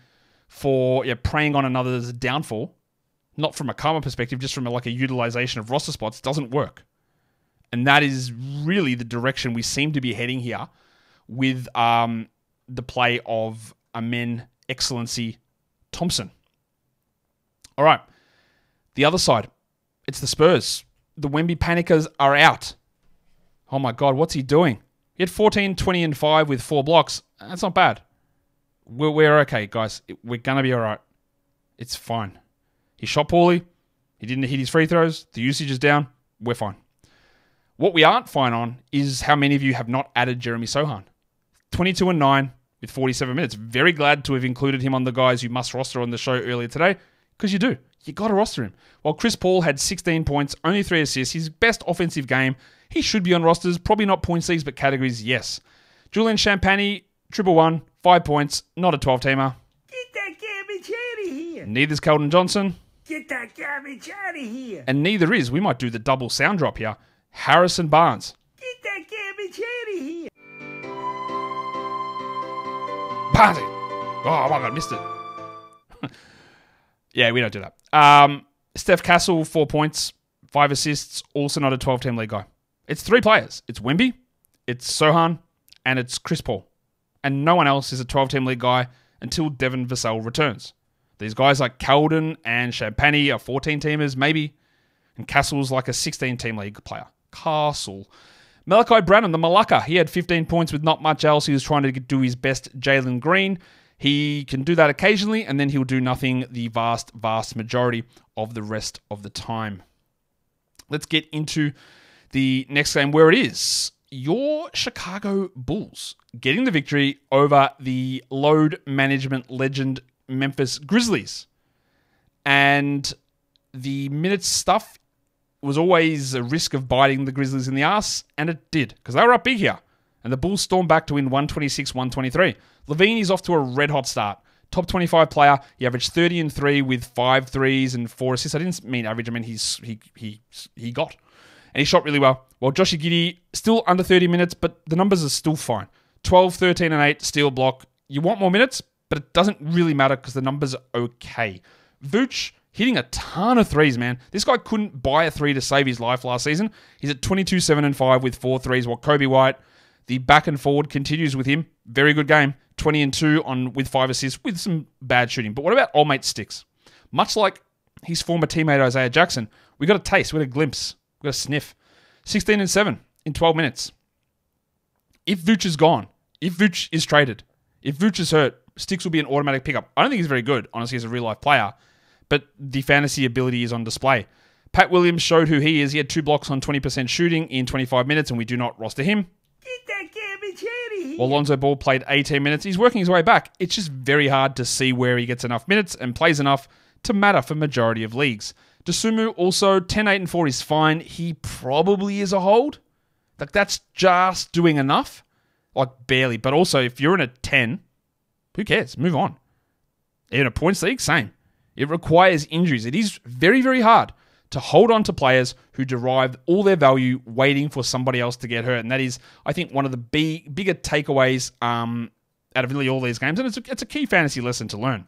for, preying on another's downfall, not from a karma perspective, just from a utilization of roster spots, doesn't work. And that is really the direction we seem to be heading here with the play of Amen Excellency Thompson. All right. The other side, it's the Spurs. The Wemby Panickers are out. Oh my God, what's he doing? He had 14, 20, and 5 with 4 blocks. That's not bad. We're okay, guys. We're going to be all right. It's fine. He shot poorly. He didn't hit his free throws. The usage is down. We're fine. What we aren't fine on is how many of you have not added Jeremy Sohan. 22 and 9 with 47 minutes. Very glad to have included him on the guys you must roster on the show earlier today, because you do. You got to roster him. While Chris Paul had 16 points, only 3 assists, his best offensive game, he should be on rosters. Probably not points leagues, but categories, yes. Julian Champagny, 111, 5 points, not a 12-teamer. Get that garbage out of here. Neither's Keldon Johnson. Get that garbage out of here. And neither is, we might do the double sound drop here, Harrison Barnes. Get that garbage out of here. Barnesy. Oh my God, missed it. Yeah, we don't do that. Steph Castle, 4 points, 5 assists, also not a 12-team league guy. It's 3 players. It's Wemby, it's Sohan, and it's Chris Paul. And no one else is a 12-team league guy until Devin Vassell returns. These guys like Keldon and Champagny are 14-teamers, maybe. And Castle's like a 16-team league player. Castle. Malachi Branham, the Malacca, he had 15 points with not much else. He was trying to do his best Jalen Green. He can do that occasionally, and then he'll do nothing the vast, vast majority of the rest of the time. Let's get into the next game, where it is your Chicago Bulls getting the victory over the load management legend Memphis Grizzlies. And the minutes stuff was always a risk of biting the Grizzlies in the ass, and it did, because they were up big here. And the Bulls stormed back to win 126-123. Levine is off to a red-hot start. top 25 player. He averaged 30 and 3 with 5 threes and 4 assists. I didn't mean average. I mean he got. And he shot really well. Well, Josh Giddey, still under 30 minutes, but the numbers are still fine. 12, 13, and 8, steal, block. You want more minutes, but it doesn't really matter because the numbers are okay. Vooch, hitting a ton of threes, man. This guy couldn't buy a three to save his life last season. He's at 22, 7, and 5 with 4 threes, while Kobe White, the back and forward, continues with him. Very good game. 20 and 2 with 5 assists with some bad shooting. But what about old mate Sticks? Much like his former teammate Isaiah Jackson, we got a taste, we got a glimpse, we got a sniff. 16 and 7 in 12 minutes. If Vooch is gone, if Vooch is traded, if Vooch is hurt, Sticks will be an automatic pickup. I don't think he's very good, honestly, as a real-life player, but the fantasy ability is on display. Pat Williams showed who he is. He had 2 blocks on 20% shooting in 25 minutes, and we do not roster him. Get that garbage out of here. While Lonzo Ball played 18 minutes, he's working his way back. It's just very hard to see where he gets enough minutes and plays enough to matter for majority of leagues. Dosunmu also 10, 8, and 4 is fine. He probably is a hold. Like, that's just doing enough. Like, barely. But also, if you're in a 10, who cares? Move on. In a points league, same. It requires injuries. It is very, very hard to hold on to players who derive all their value waiting for somebody else to get hurt. And that is, I think, one of the bigger takeaways out of really all these games. And it's a key fantasy lesson to learn.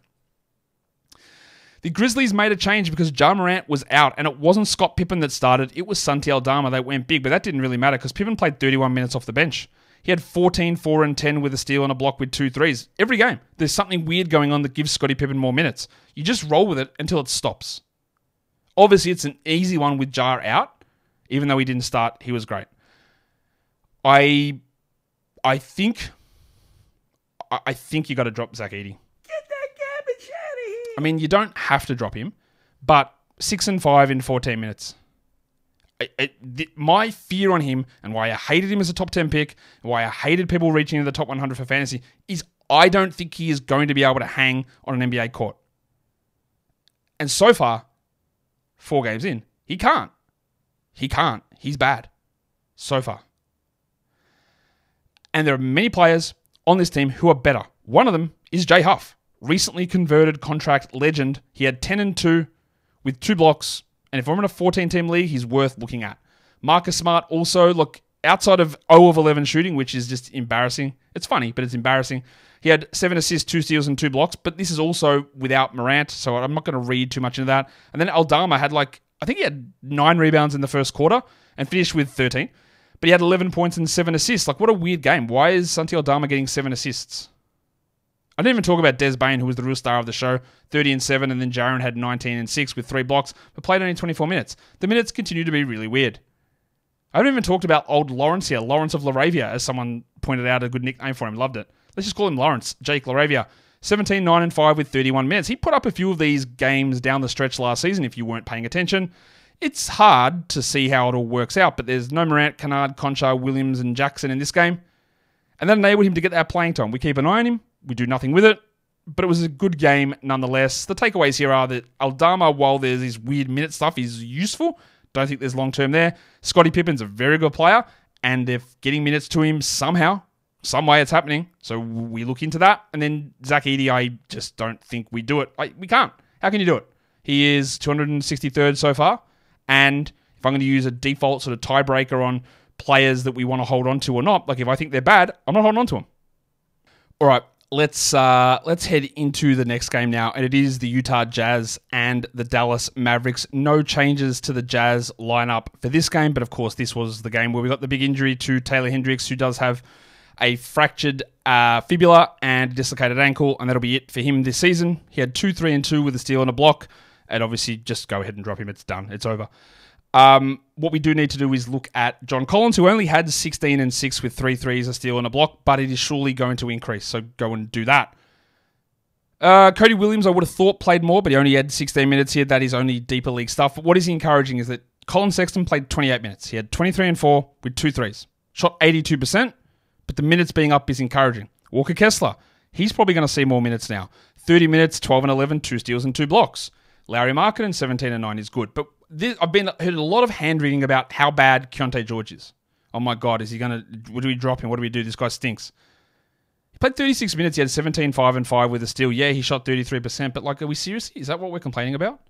The Grizzlies made a change because Ja Morant was out, and it wasn't Scott Pippen that started. It was Santi Aldama. They went big, but that didn't really matter because Pippen played 31 minutes off the bench. He had 14, 4, and 10 with a steal and a block with 2 threes. Every game, there's something weird going on that gives Scottie Pippen more minutes. You just roll with it until it stops. Obviously, it's an easy one with Ja out. Even though he didn't start, he was great. I think you got to drop Zach Edey. Get that garbage out of here. I mean, you don't have to drop him, but 6 and 5 in 14 minutes. My fear on him and why I hated him as a top 10 pick and why I hated people reaching into the top 100 for fantasy is I don't think he is going to be able to hang on an NBA court. And so far, 4 games in, he can't. He can't. He's bad. So far. And there are many players on this team who are better. One of them is Jay Huff, recently converted contract legend. He had 10 and 2 with 2 blocks. And if I'm in a 14-team league, he's worth looking at. Marcus Smart also, look, outside of 0 of 11 shooting, which is just embarrassing. It's funny, but it's embarrassing. He had 7 assists, 2 steals, and 2 blocks. But this is also without Morant, so I'm not going to read too much into that. And then Aldama had I think he had 9 rebounds in the first quarter and finished with 13. But he had 11 points and 7 assists. What a weird game. Why is Santi Aldama getting 7 assists? I didn't even talk about Des Bane, who was the real star of the show, 30 and 7, and then Jaren had 19 and 6 with 3 blocks, but played only 24 minutes. The minutes continue to be really weird. I haven't even talked about old Lawrence here, Lawrence of Laravia, as someone pointed out, a good nickname for him. Loved it. Let's just call him Lawrence, Jake Laravia. 17, 9, and 5 with 31 minutes. He put up a few of these games down the stretch last season if you weren't paying attention. It's hard to see how it all works out, but there's no Morant, Kennard, Conchar, Williams, and Jackson in this game. And that enabled him to get that playing time. We keep an eye on him. We do nothing with it, but it was a good game nonetheless. The takeaways here are that Aldama, while there's this weird minute stuff, is useful. Don't think there's long-term there. Scottie Pippen's a very good player, and if getting minutes to him somehow, some way it's happening, so we look into that. And then Zach Edey, I just don't think we do it. We can't. How can you do it? He is 263rd so far, and if I'm going to use a default sort of tiebreaker on players that we want to hold on to or not, if I think they're bad, I'm not holding on to them. All right. Let's head into the next game now, and it is the Utah Jazz and the Dallas Mavericks. No changes to the Jazz lineup for this game, but of course this was the game where we got the big injury to Taylor Hendricks, who does have a fractured fibula and dislocated ankle, and that'll be it for him this season. He had 2, 3, and 2 with a steal and a block, and obviously just go ahead and drop him. It's done. It's over. What we do need to do is look at John Collins, who only had 16 and 6 with 3 threes, a steal and a block, but it is surely going to increase, so go and do that. Cody Williams, I would have thought, played more, but he only had 16 minutes here. That is only deeper league stuff. But what is encouraging is that Colin Sexton played 28 minutes. He had 23 and 4 with 2 threes. Shot 82%, but the minutes being up is encouraging. Walker Kessler, he's probably going to see more minutes now. 30 minutes, 12 and 11, 2 steals and 2 blocks. Larry Markkinen, 17 and 9 is good. But I've heard a lot of hand-reading about how bad Keontae George is. Oh my God, is he going to... Do we drop him? What do we do? This guy stinks. He played 36 minutes. He had 17, 5 and 5 with a steal. Yeah, he shot 33%. But like, are we seriously? Is that what we're complaining about?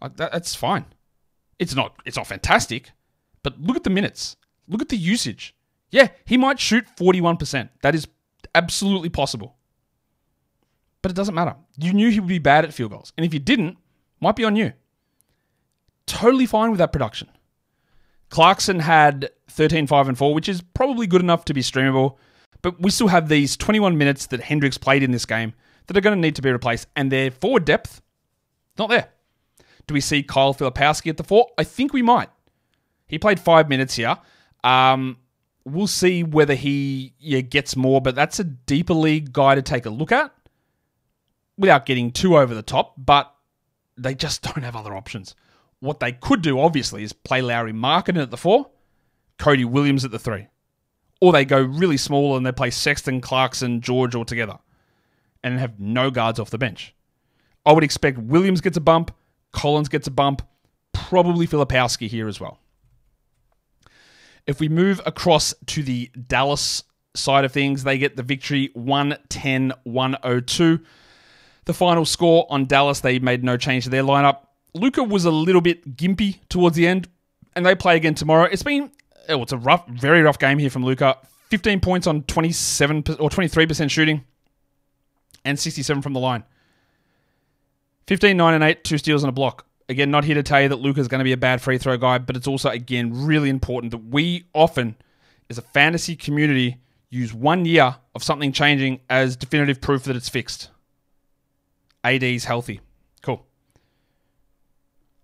Like, that's fine. It's not fantastic. But look at the minutes. Look at the usage. Yeah, he might shoot 41%. That is absolutely possible. But it doesn't matter. You knew he would be bad at field goals. And if you didn't, might be on you. Totally fine with that production. Clarkson had 13, 5 and 4, which is probably good enough to be streamable. But we still have these 21 minutes that Hendricks played in this game that are going to need to be replaced. And their forward depth, not there. Do we see Kyle Filipowski at the 4? I think we might. He played 5 minutes here. We'll see whether he gets more, but that's a deeper league guy to take a look at without getting too over the top, but they just don't have other options. What they could do, obviously, is play Lauri Markkanen at the 4, Cody Williams at the 3. Or they go really small and they play Sexton, Clarkson, George all together and have no guards off the bench. I would expect Williams gets a bump, Collins gets a bump, probably Filipowski here as well. If we move across to the Dallas side of things, they get the victory 110-102. The final score on Dallas, they made no change to their lineup. Luka was a little bit gimpy towards the end, and they play again tomorrow. It's a very rough game here from Luka. 15 points on 27 or 23% shooting, and 67 from the line. 15, 9 and 8, 2 steals and a block. Again, not here to tell you that Luka's going to be a bad free throw guy, but it's also, again, really important that we often, as a fantasy community, use 1 year of something changing as definitive proof that it's fixed. AD's healthy. Cool.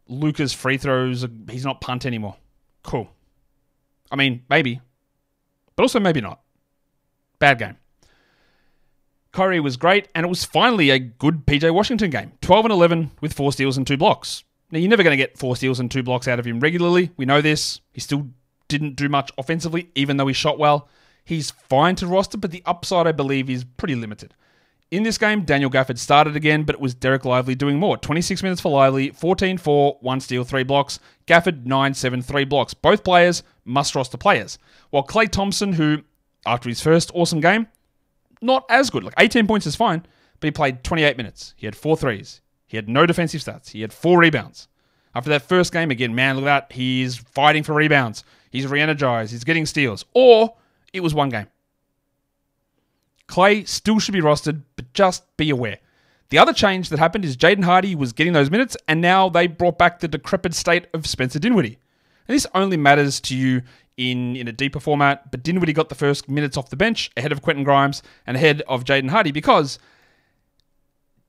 Luka's free throws, he's not punt anymore. Cool. I mean, maybe. But also maybe not. Bad game. Kyrie was great, and it was finally a good PJ Washington game. 12 and 11 with 4 steals and 2 blocks. Now, you're never going to get 4 steals and 2 blocks out of him regularly. We know this. He still didn't do much offensively, even though he shot well. He's fine to roster, but the upside, I believe, is pretty limited. In this game, Daniel Gafford started again, but it was Derek Lively doing more. 26 minutes for Lively, 14-4, 1 steal, 3 blocks. Gafford, 9-7, 3 blocks. Both players must roster players. While Klay Thompson, who, after his first awesome game, not as good. Like 18 points is fine, but he played 28 minutes. He had 4 threes. He had no defensive stats. He had 4 rebounds. After that first game, again, man, look at that. He's fighting for rebounds. He's re-energized. He's getting steals. Or it was 1 game. Klay still should be rostered, but just be aware. The other change that happened is Jaden Hardy was getting those minutes, and now they brought back the decrepit state of Spencer Dinwiddie. And this only matters to you in a deeper format, but Dinwiddie got the first minutes off the bench ahead of Quentin Grimes and ahead of Jaden Hardy because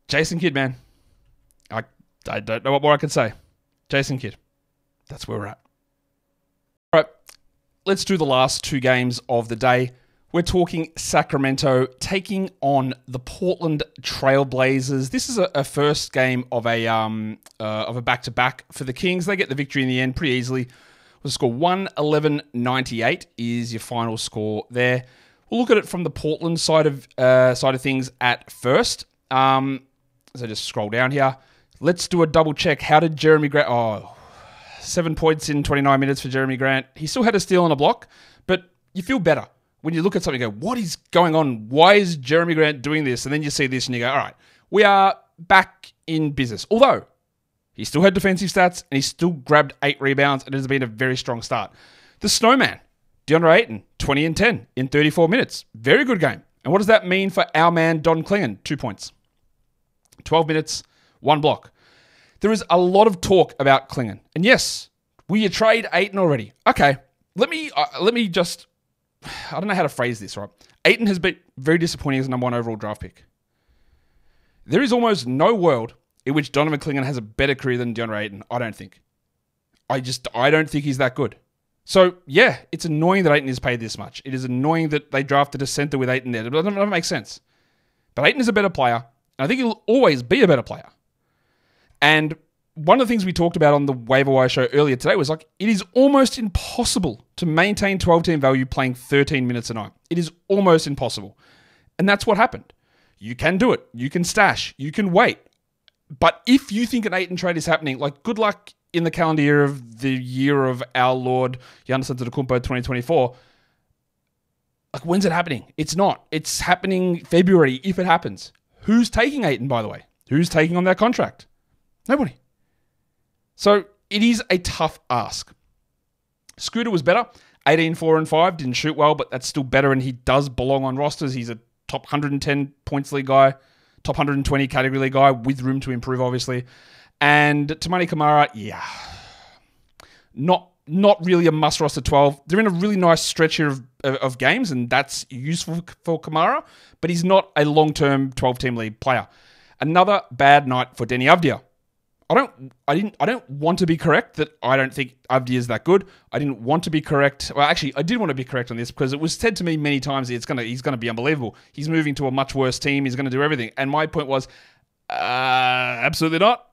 Jason Kidd, man. I don't know what more I can say. Jason Kidd. That's where we're at. All right, let's do the last 2 games of the day. We're talking Sacramento taking on the Portland Trailblazers. This is a first game of a back-to-back for the Kings. They get the victory in the end pretty easily. The score 111-98 is your final score there. We'll look at it from the Portland side of things at first. So just scroll down here. Let's do a double check. How did Jeremy Grant... 7 points in 29 minutes for Jeremy Grant. He still had a steal and a block, but you feel better when you look at something and go, what is going on? Why is Jeremy Grant doing this? And then you see this and you go, all right, we are back in business. Although, he still had defensive stats and he still grabbed 8 rebounds and it has been a very strong start. The Snowman, DeAndre Ayton, 20 and 10 in 34 minutes. Very good game. And what does that mean for our man, Don Clingan? 2 points. 12 minutes, 1 block. There is a lot of talk about Clingan. And yes, will you trade Ayton already? Okay, let me just... I don't know how to phrase this, right? Ayton has been very disappointing as a number 1 overall draft pick. There is almost no world in which Donovan Clingan has a better career than DeAndre Ayton. I don't think. I don't think he's that good. So, yeah, it's annoying that Ayton is paid this much. It is annoying that they drafted a center with Ayton there. It doesn't make sense. But Ayton is a better player, and I think he'll always be a better player. And one of the things we talked about on the waiver wire show earlier today was like, it is almost impossible to maintain 12-team value playing 13 minutes a night. It is almost impossible. And that's what happened. You can do it. You can stash. You can wait. But if you think an Ayton trade is happening, like good luck in the calendar year of the year of our Lord Giannis Antetokounmpo 2024. Like, when's it happening? It's not. It's happening February, if it happens. Who's taking Ayton, by the way? Who's taking on that contract? Nobody. So it is a tough ask. Scooter was better. 18, 4, and 5. Didn't shoot well, but that's still better, and he does belong on rosters. He's a top 110 points league guy, top 120 category league guy, with room to improve, obviously. And Tamani Kamara, yeah. Not really a must roster 12. They're in a really nice stretch here of games, and that's useful for Kamara, but he's not a long-term 12-team league player. Another bad night for Denny Avdia. I don't want to be correct that I don't think Avdia is that good. I didn't want to be correct. Well, actually, I did want to be correct on this because it was said to me many times he's gonna be unbelievable. He's moving to a much worse team. He's going to do everything. And my point was, absolutely not.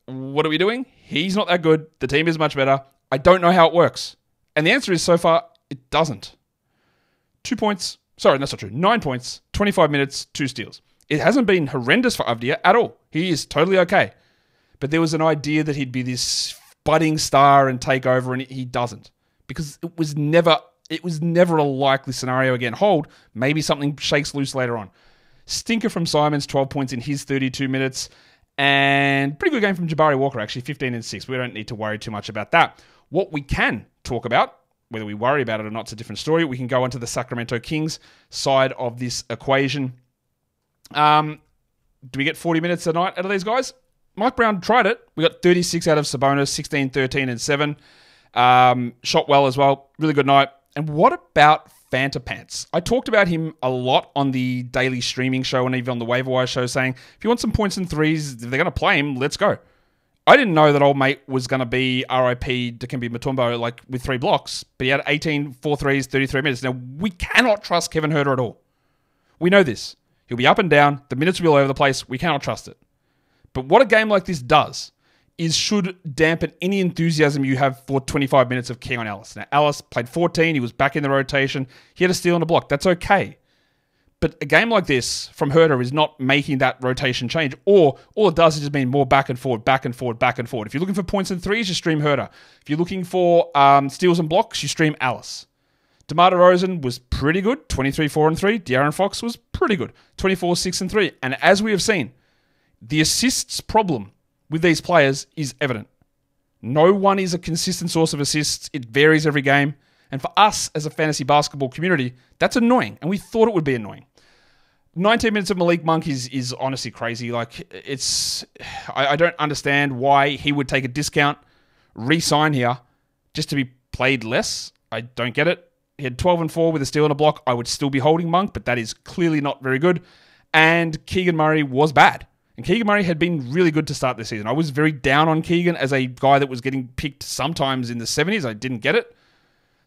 What are we doing? He's not that good. The team is much better. I don't know how it works. And the answer is, so far, it doesn't. 2 points. Sorry, that's not true. 9 points, 25 minutes, 2 steals. It hasn't been horrendous for Avdia at all. He is totally okay. But there was an idea that he'd be this budding star and take over, and he doesn't. Because it was never a likely scenario again. Hold, maybe something shakes loose later on. Stinker from Simons, 12 points in his 32 minutes. And pretty good game from Jabari Walker, actually, 15 and 6. We don't need to worry too much about that. What we can talk about, whether we worry about it or not, it's a different story. We can go onto the Sacramento Kings side of this equation. Do we get 40 minutes a night out of these guys? Mike Brown tried it. We got 36 out of Sabonis, 16, 13, and 7. Shot well as well. Really good night. And what about Fanta Pants? I talked about him a lot on the daily streaming show and even on the waiver wire show, saying, if you want some points and threes, if they're going to play him, let's go. I didn't know that old mate was going to be RIP Dikembe Mutombo like with 3 blocks, but he had 18, 4 threes, 33 minutes. Now, we cannot trust Kevin Huerter at all. We know this. He'll be up and down. The minutes will be all over the place. We cannot trust it. But what a game like this does is should dampen any enthusiasm you have for 25 minutes of Keon Ellis. Now, Ellis played 14. He was back in the rotation. He had a steal and a block. That's okay. But a game like this from Huerter is not making that rotation change. Or all it does is just mean more back and forward, back and forward, back and forward. If you're looking for points and threes, you stream Huerter. If you're looking for steals and blocks, you stream Ellis. DeMar DeRozan was pretty good, 23, 4, and 3. De'Aaron Fox was pretty good, 24, 6, and 3. And as we have seen, the assists problem with these players is evident. No one is a consistent source of assists. It varies every game. And for us as a fantasy basketball community, that's annoying. And we thought it would be annoying. 19 minutes of Malik Monk is honestly crazy. Like, I don't understand why he would take a discount, re-sign here, just to be played less. I don't get it. He had 12 and 4 with a steal and a block. I would still be holding Monk, but that is clearly not very good. And Keegan Murray was bad. And Keegan Murray had been really good to start this season. I was very down on Keegan as a guy that was getting picked sometimes in the 70s. I didn't get it.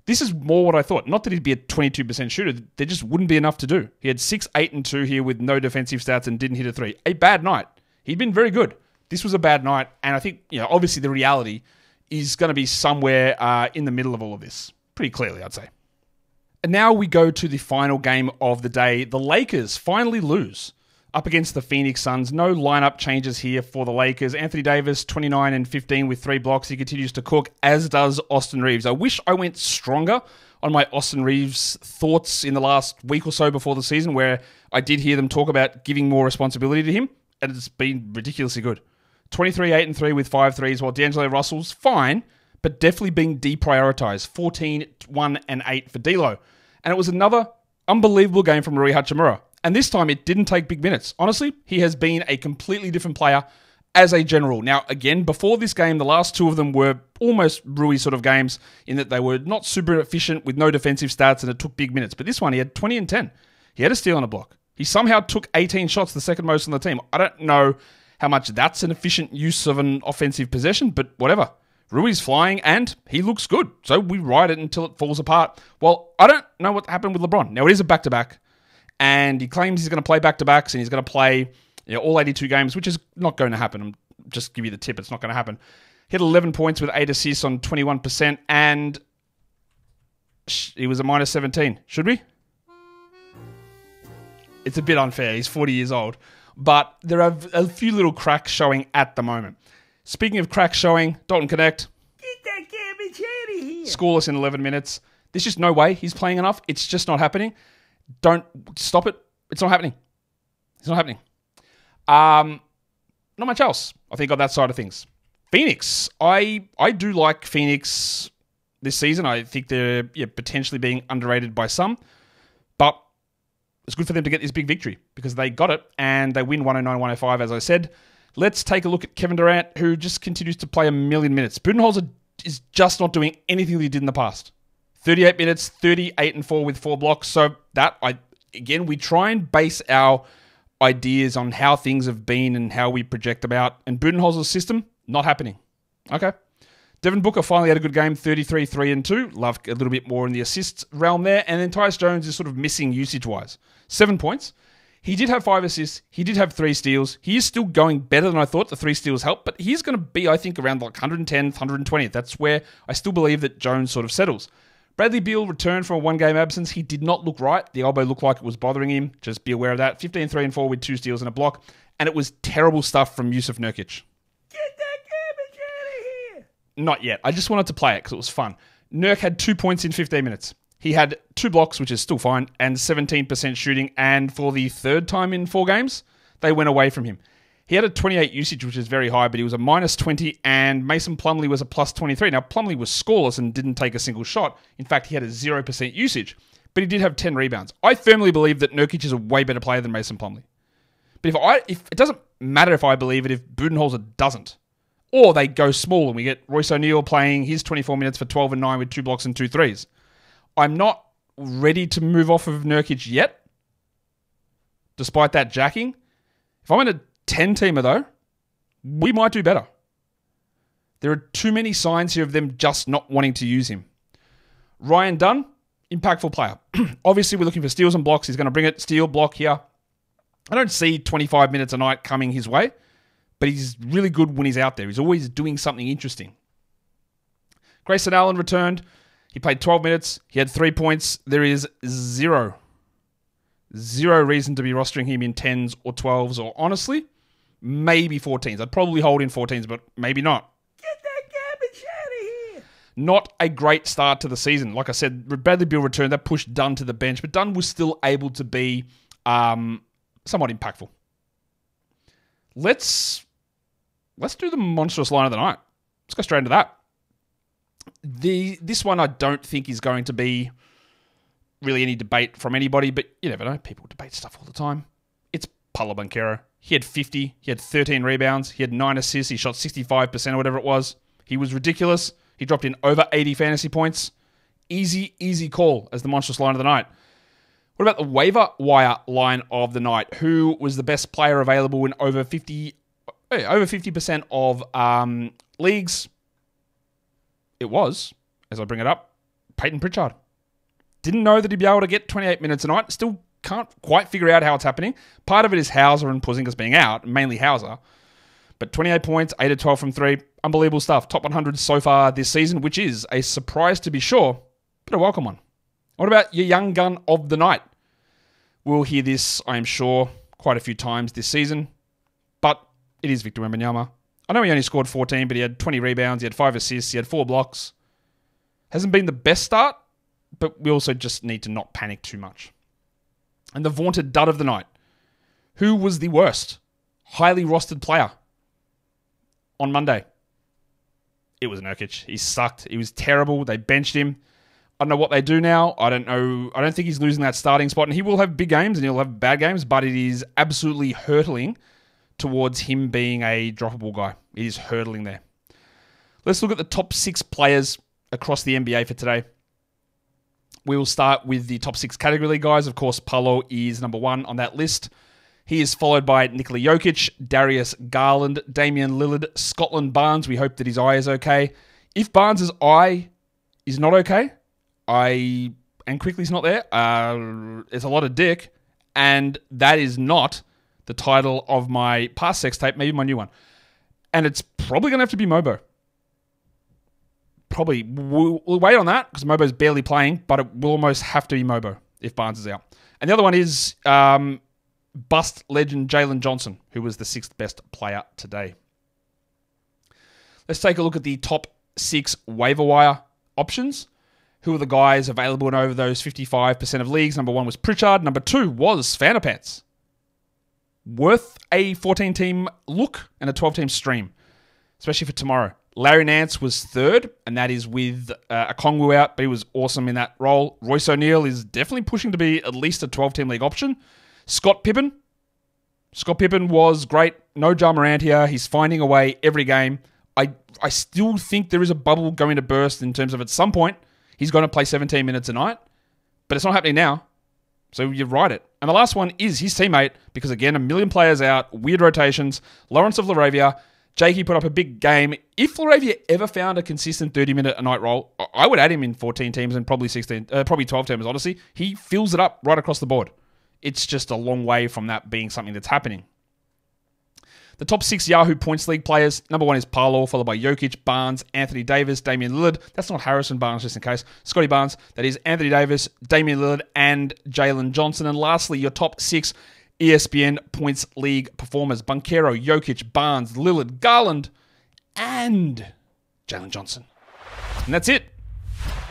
This is more what I thought. Not that he'd be a 22% shooter. There just wouldn't be enough to do. He had 6, 8, and 2 here with no defensive stats and didn't hit a 3. A bad night. He'd been very good. This was a bad night. And I think, obviously the reality is going to be somewhere in the middle of all of this. Pretty clearly, I'd say. And now we go to the final game of the day. The Lakers finally lose up against the Phoenix Suns. No lineup changes here for the Lakers. Anthony Davis, 29 and 15 with 3 blocks. He continues to cook, as does Austin Reeves. I wish I went stronger on my Austin Reeves thoughts in the last week or so before the season, where I did hear them talk about giving more responsibility to him, and it's been ridiculously good. 23, 8, and 3 with 5 threes, while D'Angelo Russell's fine, but definitely being deprioritized. 14, 1, and 8 for D'Lo. And it was another unbelievable game from Rui Hachimura. And this time, it didn't take big minutes. Honestly, he has been a completely different player as a general. Now, again, before this game, the last 2 of them were almost Rui sort of games in that they were not super efficient with no defensive stats and it took big minutes. But this one, he had 20 and 10. He had a steal and a block. He somehow took 18 shots, the second most on the team. I don't know how much that's an efficient use of an offensive possession, but whatever. Rui's flying and he looks good. So we ride it until it falls apart. Well, I don't know what happened with LeBron. Now, it is a back-to-back. And he claims he's going to play back-to-backs and he's going to play all 82 games, which is not going to happen. I'm just give you the tip. It's not going to happen. He had 11 points with 8 assists on 21%, and he was a minus 17. Should we? It's a bit unfair. He's 40 years old. But there are a few little cracks showing at the moment. Speaking of cracks showing, Dalton Connect. Get that garbage out of here. Scoreless in 11 minutes. There's just no way he's playing enough. It's just not happening. Don't stop it. It's not happening. It's not happening. Not much else, I think, on that side of things. Phoenix. I do like Phoenix this season. I think they're potentially being underrated by some. But it's good for them to get this big victory because they got it and they win 109-105, as I said. Let's take a look at Kevin Durant, who just continues to play a million minutes. Budenholzer is just not doing anything that he did in the past. 38 minutes, 38-4 with 4 blocks. So we try and base our ideas on how things have been and how we project them out. And Budenholzer's system, not happening. Okay. Devin Booker finally had a good game, 33, 3 and 2. Love a little bit more in the assists realm there. And then Tyus Jones is sort of missing usage-wise. 7 points. He did have 5 assists. He did have 3 steals. He is still going better than I thought. The 3 steals helped. But he's going to be, I think, around like 110th, 120th. That's where I still believe that Jones sort of settles. Bradley Beal returned from a 1-game absence. He did not look right. The elbow looked like it was bothering him. Just be aware of that. 15, 3 and 4 with 2 steals and a block. And it was terrible stuff from Yusuf Nurkic. Get that garbage out of here! Not yet. I just wanted to play it because it was fun. Nurk had 2 points in 15 minutes. He had 2 blocks, which is still fine, and 17% shooting. And for the 3rd time in 4 games, they went away from him. He had a 28 usage, which is very high, but he was a minus 20, and Mason Plumlee was a plus 23. Now, Plumlee was scoreless and didn't take a single shot. In fact, he had a 0% usage, but he did have 10 rebounds. I firmly believe that Nurkic is a way better player than Mason Plumlee. But if it doesn't matter if I believe it, if Budenholzer doesn't. Or they go small and we get Royce O'Neal playing his 24 minutes for 12 and 9 with 2 blocks and 2 threes. I'm not ready to move off of Nurkic yet, despite that jacking. If I'm in a 10-teamer, though, we might do better. There are too many signs here of them just not wanting to use him. Ryan Dunn, impactful player. Obviously, we're looking for steals and blocks. He's going to bring it, steal, block here. I don't see 25 minutes a night coming his way, but he's really good when he's out there. He's always doing something interesting. Grayson Allen returned. He played 12 minutes. He had 3 points. There is zero reason to be rostering him in 10s or 12s, or honestly, maybe 14s. I'd probably hold in 14s, but maybe not. Get that garbage out of here! Not a great start to the season. Like I said, Bradley Beal returned. That pushed Dunn to the bench, but Dunn was still able to be somewhat impactful. Let's do the monstrous line of the night. Let's go straight into that. This one I don't think is going to be really any debate from anybody, but you never know. People debate stuff all the time. It's Paolo Banchero. He had 50. He had 13 rebounds. He had 9 assists. He shot 65% or whatever it was. He was ridiculous. He dropped in over 80 fantasy points. Easy call as the monstrous line of the night. What about the waiver wire line of the night? Who was the best player available in over 50% of leagues? It was, as I bring it up, Payton Pritchard. Didn't know that he'd be able to get 28 minutes a night. Still can't quite figure out how it's happening. Part of it is Hauser and Porzingis being out, mainly Hauser. But 28 points, 8 of 12 from 3. Unbelievable stuff. Top 100 so far this season, which is a surprise to be sure, but a welcome one. What about your young gun of the night? We'll hear this, I'm sure, quite a few times this season, but it is Victor Wembanyama. I know he only scored 14, but he had 20 rebounds, he had 5 assists, he had 4 blocks. Hasn't been the best start, but we also just need to not panic too much. And the vaunted dud of the night. Who was the worst highly rostered player on Monday? It was Nurkic. He sucked. He was terrible. They benched him. I don't know what they do now. I don't know. I don't think he's losing that starting spot. And he will have big games and he'll have bad games, but it is absolutely hurtling towards him being a droppable guy. It is hurtling there. Let's look at the top 6 players across the NBA for today. We will start with the top 6 category league guys. Of course, Paolo is number 1 on that list. He is followed by Nikola Jokic, Darius Garland, Damian Lillard, Scotland Barnes. We hope that his eye is okay. If Barnes' eye is not okay, and Quickly's not there, there's a lot of dick, and that is not the title of my past sex tape, maybe my new one. And it's probably going to have to be Mobo. Probably. We'll wait on that because Mobo's barely playing, but it will almost have to be Mobo if Barnes is out. And the other one is bust legend Jalen Johnson, who was the 6th best player today. Let's take a look at the top 6 waiver wire options. who are the guys available in over those 55% of leagues. Number 1 was Pritchard. Number 2 was Fanapants. Worth a 14-team look and a 12-team stream, especially for tomorrow. Larry Nance was 3rd, and that is with a Kongwu out, but he was awesome in that role. Royce O'Neal is definitely pushing to be at least a 12-team league option. Scott Pippen was great. No Ja Morant here. He's finding a way every game. I still think there is a bubble going to burst in terms of at some point he's going to play 17 minutes a night, but it's not happening now. So you ride it. And the last one is his teammate, because again, 1 million players out, weird rotations. Lawrence of Laravia. Jakey put up a big game. If Laravia ever found a consistent 30-minute a night role, I would add him in 14 teams and probably 12 teams, honestly. He fills it up right across the board. It's just a long way from that being something that's happening. The top 6 Yahoo Points League players. Number 1 is Paolo, followed by Jokic, Barnes, Anthony Davis, Damian Lillard. That's not Harrison Barnes, just in case. Scotty Barnes. That is Anthony Davis, Damian Lillard, and Jalen Johnson. And lastly, your top 6 ESPN Points League performers. Banchero, Jokic, Barnes, Lillard, Garland, and Jalen Johnson. And that's it.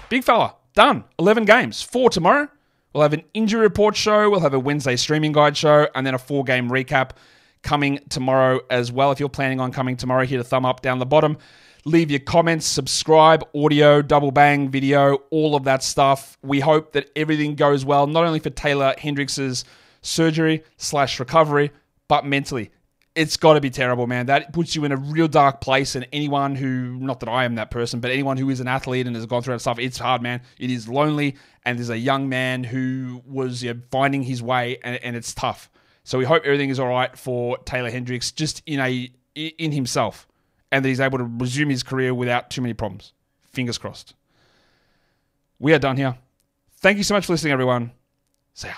Big fella. Done. 11 games. 4 tomorrow. We'll have an injury report show. We'll have a Wednesday streaming guide show. And then a 4-game recap coming tomorrow as well. If you're planning on coming tomorrow, hit a thumb up down the bottom. Leave your comments, subscribe, audio, double bang, video, all of that stuff. We hope that everything goes well, not only for Taylor Hendricks' surgery/recovery, but mentally. It's got to be terrible, man. That puts you in a real dark place, and anyone who, not that I am that person, but anyone who is an athlete and has gone through that stuff, it's hard, man. It is lonely, and there's a young man who was finding his way, and it's tough. So we hope everything is all right for Taylor Hendricks, just in himself, and that he's able to resume his career without too many problems. Fingers crossed. We are done here. Thank you so much for listening, everyone. See ya.